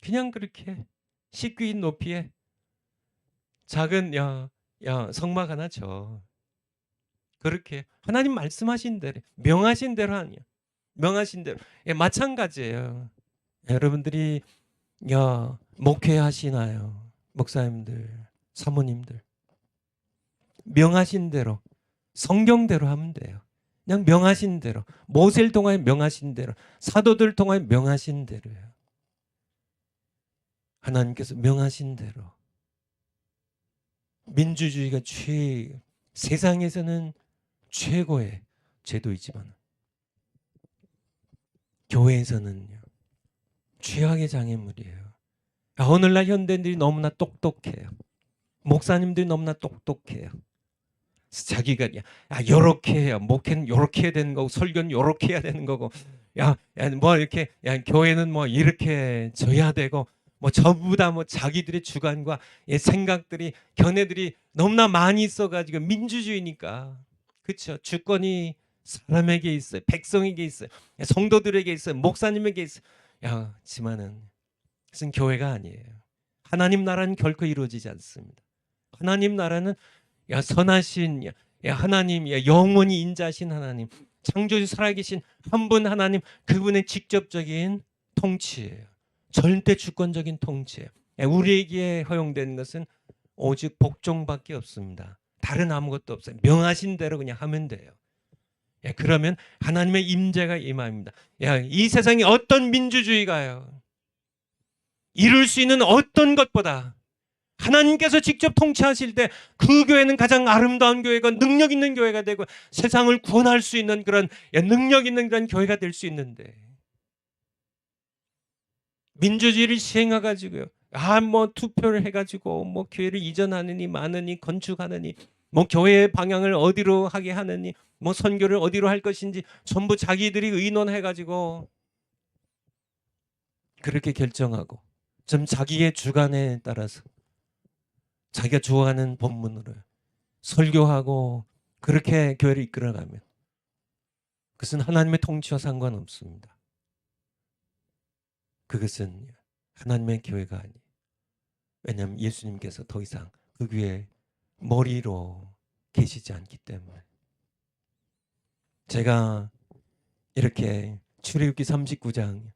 그냥 그렇게 10규빗 높이에 작은 성막 하나 쳐. 그렇게 하나님 말씀하신 대로, 명하신 대로 하냐. 명하신 대로. 마찬가지예요. 여러분들이 목회하시나요? 목사님들, 사모님들. 명하신 대로, 성경대로 하면 돼요. 그냥 명하신 대로, 모세를 통하여 명하신 대로, 사도들 통하여 명하신 대로요. 하나님께서 명하신 대로. 민주주의가 세상에서는 최고의 제도이지만 교회에서는요, 최악의 장애물이에요. 오늘날 현대인들이 너무나 똑똑해요. 목사님들이 너무나 똑똑해요. 자기가 요렇게 해야 목회는 요렇게 해야 되는 거고 설교는 요렇게 해야 되는 거고 뭐 이렇게 교회는 뭐 이렇게 져야 되고 뭐 전부 다 뭐 자기들의 주관과 생각들이 견해들이 너무나 많이 있어가지고 민주주의니까 그렇죠. 주권이 사람에게 있어요. 백성에게 있어요. 성도들에게 있어요. 목사님에게 있어요. 지만은 그것은 교회가 아니에요. 하나님 나라는 결코 이루어지지 않습니다. 하나님 나라는 선하신 하나님, 영원히 인자하신 하나님, 창조주 살아계신 한 분 하나님, 그분의 직접적인 통치예요. 절대 주권적인 통치예요. 우리에게 허용되는 것은 오직 복종밖에 없습니다. 다른 아무것도 없어요. 명하신 대로 그냥 하면 돼요. 그러면 하나님의 임재가 임합니다. 이 세상에 어떤 민주주의가요, 이룰 수 있는 어떤 것보다 하나님께서 직접 통치하실 때 그 교회는 가장 아름다운 교회가 능력 있는 교회가 되고 세상을 구원할 수 있는 그런 능력 있는 그런 교회가 될 수 있는데 민주주의를 시행해가지고요. 뭐 투표를 해가지고 뭐 교회를 이전하느니 마느니 건축하느니 뭐 교회의 방향을 어디로 하게 하느니 뭐 선교를 어디로 할 것인지 전부 자기들이 의논해가지고 그렇게 결정하고 좀 자기의 주관에 따라서 자기가 좋아하는 본문으로 설교하고 그렇게 교회를 이끌어가면 그것은 하나님의 통치와 상관없습니다. 그것은 하나님의 교회가 아니에요. 왜냐하면 예수님께서 더 이상 그 교회의 머리로 계시지 않기 때문에. 제가 이렇게 출애굽기 39장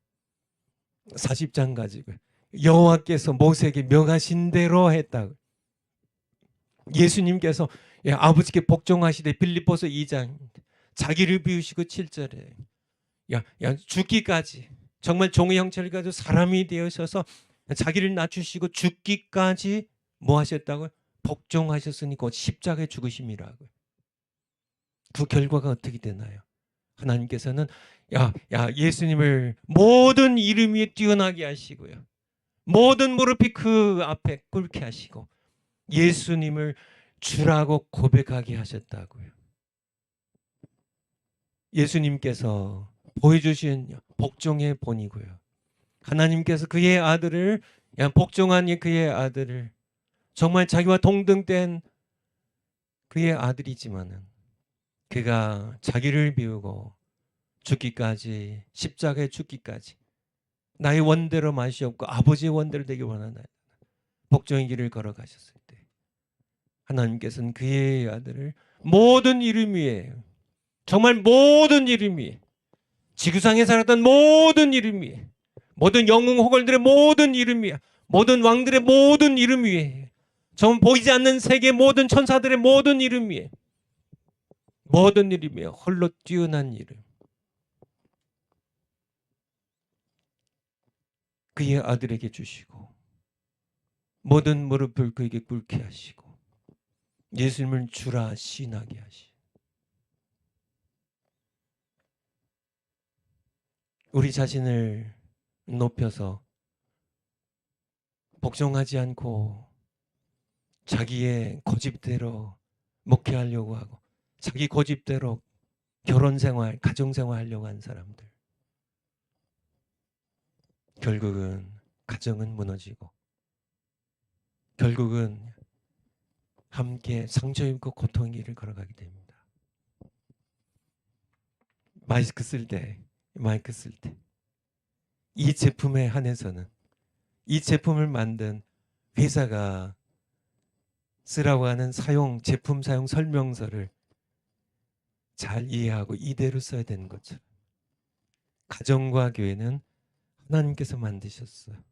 40장 가지고 여호와께서 모세에게 명하신 대로 했다고, 예수님께서 아버지께 복종하시되 빌립보서 2장 자기를 비우시고 7절에 죽기까지 정말 종의 형체를 가지고 사람이 되어셔서 자기를 낮추시고 죽기까지 뭐 하셨다고요? 복종하셨으니 곧 십자가에 죽으심이라고요. 그 결과가 어떻게 되나요? 하나님께서는 예수님을 모든 이름 위에 뛰어나게 하시고요, 모든 무릎이 그 앞에 꿇게 하시고 예수님을 주라고 고백하게 하셨다고요. 예수님께서 보여주신 복종의 본이고요. 하나님께서 그의 아들을 복종한 그의 아들을 정말 자기와 동등된 그의 아들이지만은 그가 자기를 비우고 죽기까지, 십자가에 죽기까지 나의 원대로 마시옵고 아버지의 원대로 되기 원하나이다. 복종의 길을 걸어가셨을 때 하나님께서는 그의 아들을 모든 이름 위에, 정말 모든 이름 위에 지구상에 살았던 모든 이름 위에, 모든 영웅 호걸들의 모든 이름 위에, 모든 왕들의 모든 이름 위에, 전 보이지 않는 세계 모든 천사들의 모든 이름 위에, 모든 이름 위에 홀로 뛰어난 이름, 그의 아들에게 주시고 모든 무릎을 그에게 꿇게 하시고 예수님을 주라 신하게 하시. 우리 자신을 높여서 복종하지 않고 자기의 고집대로 목회하려고 하고 자기 고집대로 결혼생활, 가정생활 하려고 한 사람들, 결국은 가정은 무너지고 결국은 함께 상처 입고 고통의 길을 걸어가게 됩니다. 마이크 쓸 때 이 제품에 한해서는 이 제품을 만든 회사가 쓰라고 하는 제품 사용 설명서를 잘 이해하고 이대로 써야 되는 것처럼 가정과 교회는 하나님께서 만드셨어요.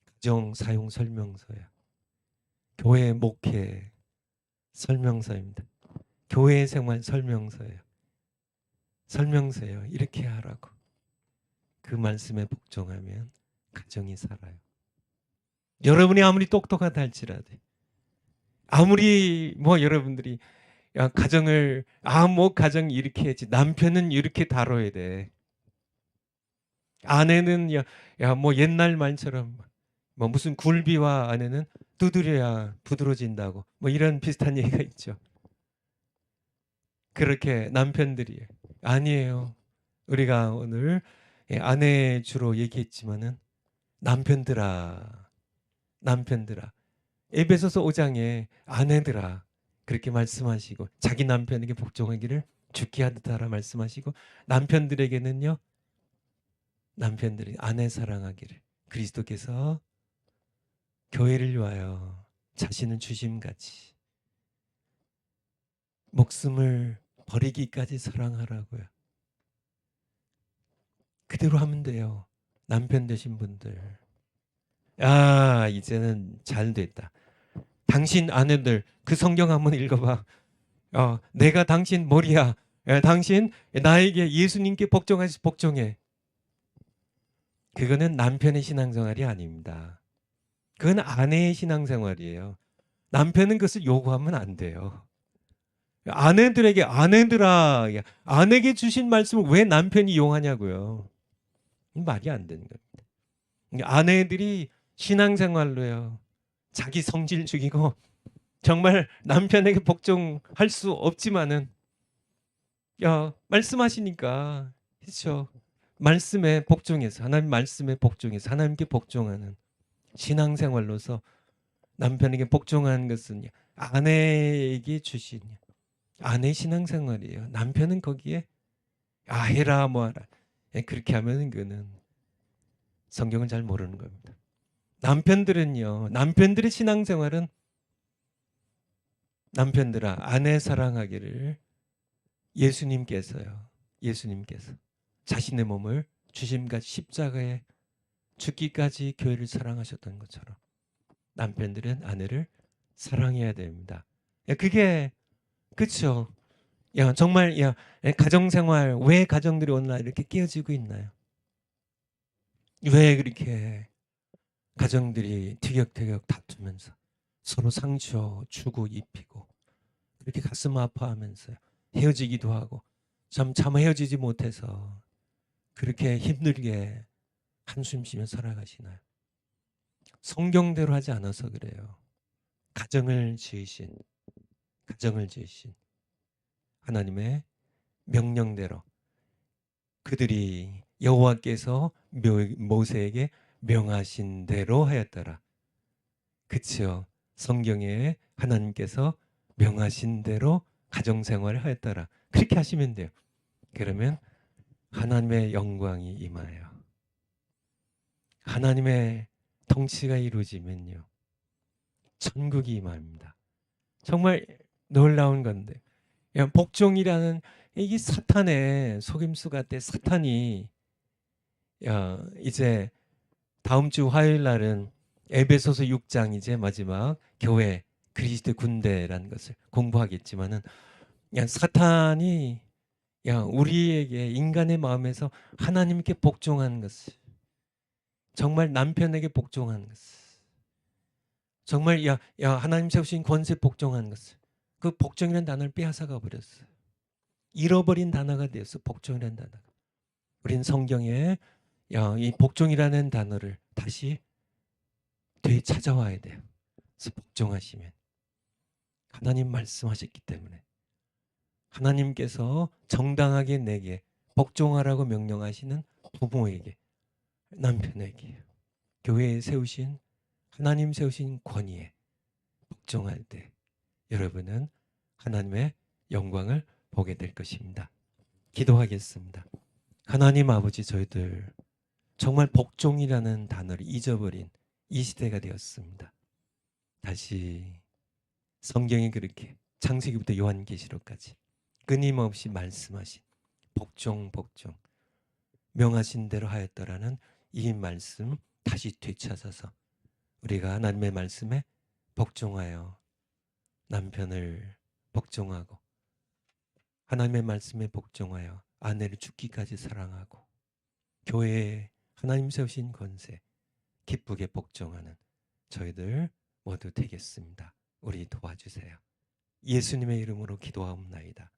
가정 사용 설명서야. 교회 목회 설명서입니다. 교회 생활 설명서예요. 설명서예요. 이렇게 하라고. 그 말씀에 복종하면 가정이 살아요. 여러분이 아무리 똑똑하다 할지라도, 아무리 여러분들이 야 가정을 가정 이렇게 해야지, 남편은 이렇게 다뤄야 돼, 아내는 옛날 말처럼 무슨 굴비와 아내는 두드려야 부드러워진다고 이런 비슷한 얘기가 있죠. 그렇게 남편들이 아니에요. 우리가 오늘 아내 주로 얘기했지만은 남편들아 에베소서 5장에 아내들아 그렇게 말씀하시고 자기 남편에게 복종하기를 주께 하듯 하라 말씀하시고, 남편들에게는요, 남편들이 아내 사랑하기를 그리스도께서 교회를 위하여 자신을 주심같이 목숨을 버리기까지 사랑하라고요. 그대로 하면 돼요. 남편 되신 분들, 이제는 잘 됐다. 당신 아내들 그 성경 한번 읽어봐. 내가 당신 머리야. 당신 나에게 예수님께 복종하시 복종해. 그거는 남편의 신앙생활이 아닙니다. 그건 아내의 신앙생활이에요. 남편은 그것을 요구하면 안 돼요. 아내들에게 아내들아, 아내에게 주신 말씀을 왜 남편이 이용하냐고요. 말이 안 되는 겁니다. 아내들이 신앙생활로요, 자기 성질 죽이고 정말 남편에게 복종할 수 없지만은 말씀하시니까, 그렇죠, 말씀에 복종해서, 하나님 말씀에 복종해서 하나님께 복종하는 신앙생활로서 남편에게 복종하는 것은 아내에게 주신 아내 신앙생활이에요. 남편은 거기에 해라 뭐하라 그렇게 하면 그는 성경을 잘 모르는 겁니다. 남편들의 신앙생활은 남편들아 아내 사랑하기를 예수님께서 자신의 몸을 주심같이 십자가에 죽기까지 교회를 사랑하셨던 것처럼 남편들은 아내를 사랑해야 됩니다. 그게 그렇죠. 정말 가정생활, 왜 가정들이 오늘날 이렇게 깨어지고 있나요? 왜 그렇게 가정들이 티격태격 다투면서 서로 상처 주고 입히고 그렇게 가슴 아파하면서 헤어지기도 하고 참 헤어지지 못해서 그렇게 힘들게 한숨 쉬며 살아가시나요? 성경대로 하지 않아서 그래요. 가정을 지으신 하나님의 명령대로 그들이 여호와께서 모세에게 명하신 대로 하였더라. 그치요. 성경에 하나님께서 명하신 대로 가정생활을 하였더라. 그렇게 하시면 돼요. 그러면 하나님의 영광이 임하여 하나님의 통치가 이루어지면요, 천국이 임합니다. 정말 놀라운 건데, 복종이라는 이게 사탄의 속임수가 돼. 사탄이 이제 다음 주 화요일 날은 에베소서 6장 이제 마지막 교회 그리스도의 군대라는 것을 공부하겠지만은 사탄이 우리에게 인간의 마음에서 하나님께 복종하는 것을, 정말 남편에게 복종하는 것을, 정말 하나님 세우신 권세 복종하는 것을, 그 복종이라는 단어를 빼앗아가 버렸어요. 잃어버린 단어가 되었어. 복종이라는 단어가. 우린 성경에 이 복종이라는 단어를 다시 되찾아와야 돼요. 그래서 복종하시면 하나님 말씀하셨기 때문에, 하나님께서 정당하게 내게 복종하라고 명령하시는 부모에게, 남편에게, 교회에 세우신, 하나님 세우신 권위에 복종할 때 여러분은 하나님의 영광을 보게 될 것입니다. 기도하겠습니다. 하나님 아버지, 저희들 정말 복종이라는 단어를 잊어버린 이 시대가 되었습니다. 다시 성경이 그렇게 창세기부터 요한계시록까지 끊임없이 말씀하신 복종 명하신 대로 하였더라는 이 말씀 다시 되찾아서 우리가 하나님의 말씀에 복종하여 남편을 복종하고, 하나님의 말씀에 복종하여 아내를 죽기까지 사랑하고, 교회에 하나님 세우신 권세 기쁘게 복종하는 저희들 모두 되겠습니다. 우리 도와주세요. 예수님의 이름으로 기도하옵나이다.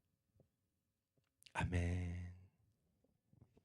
아멘.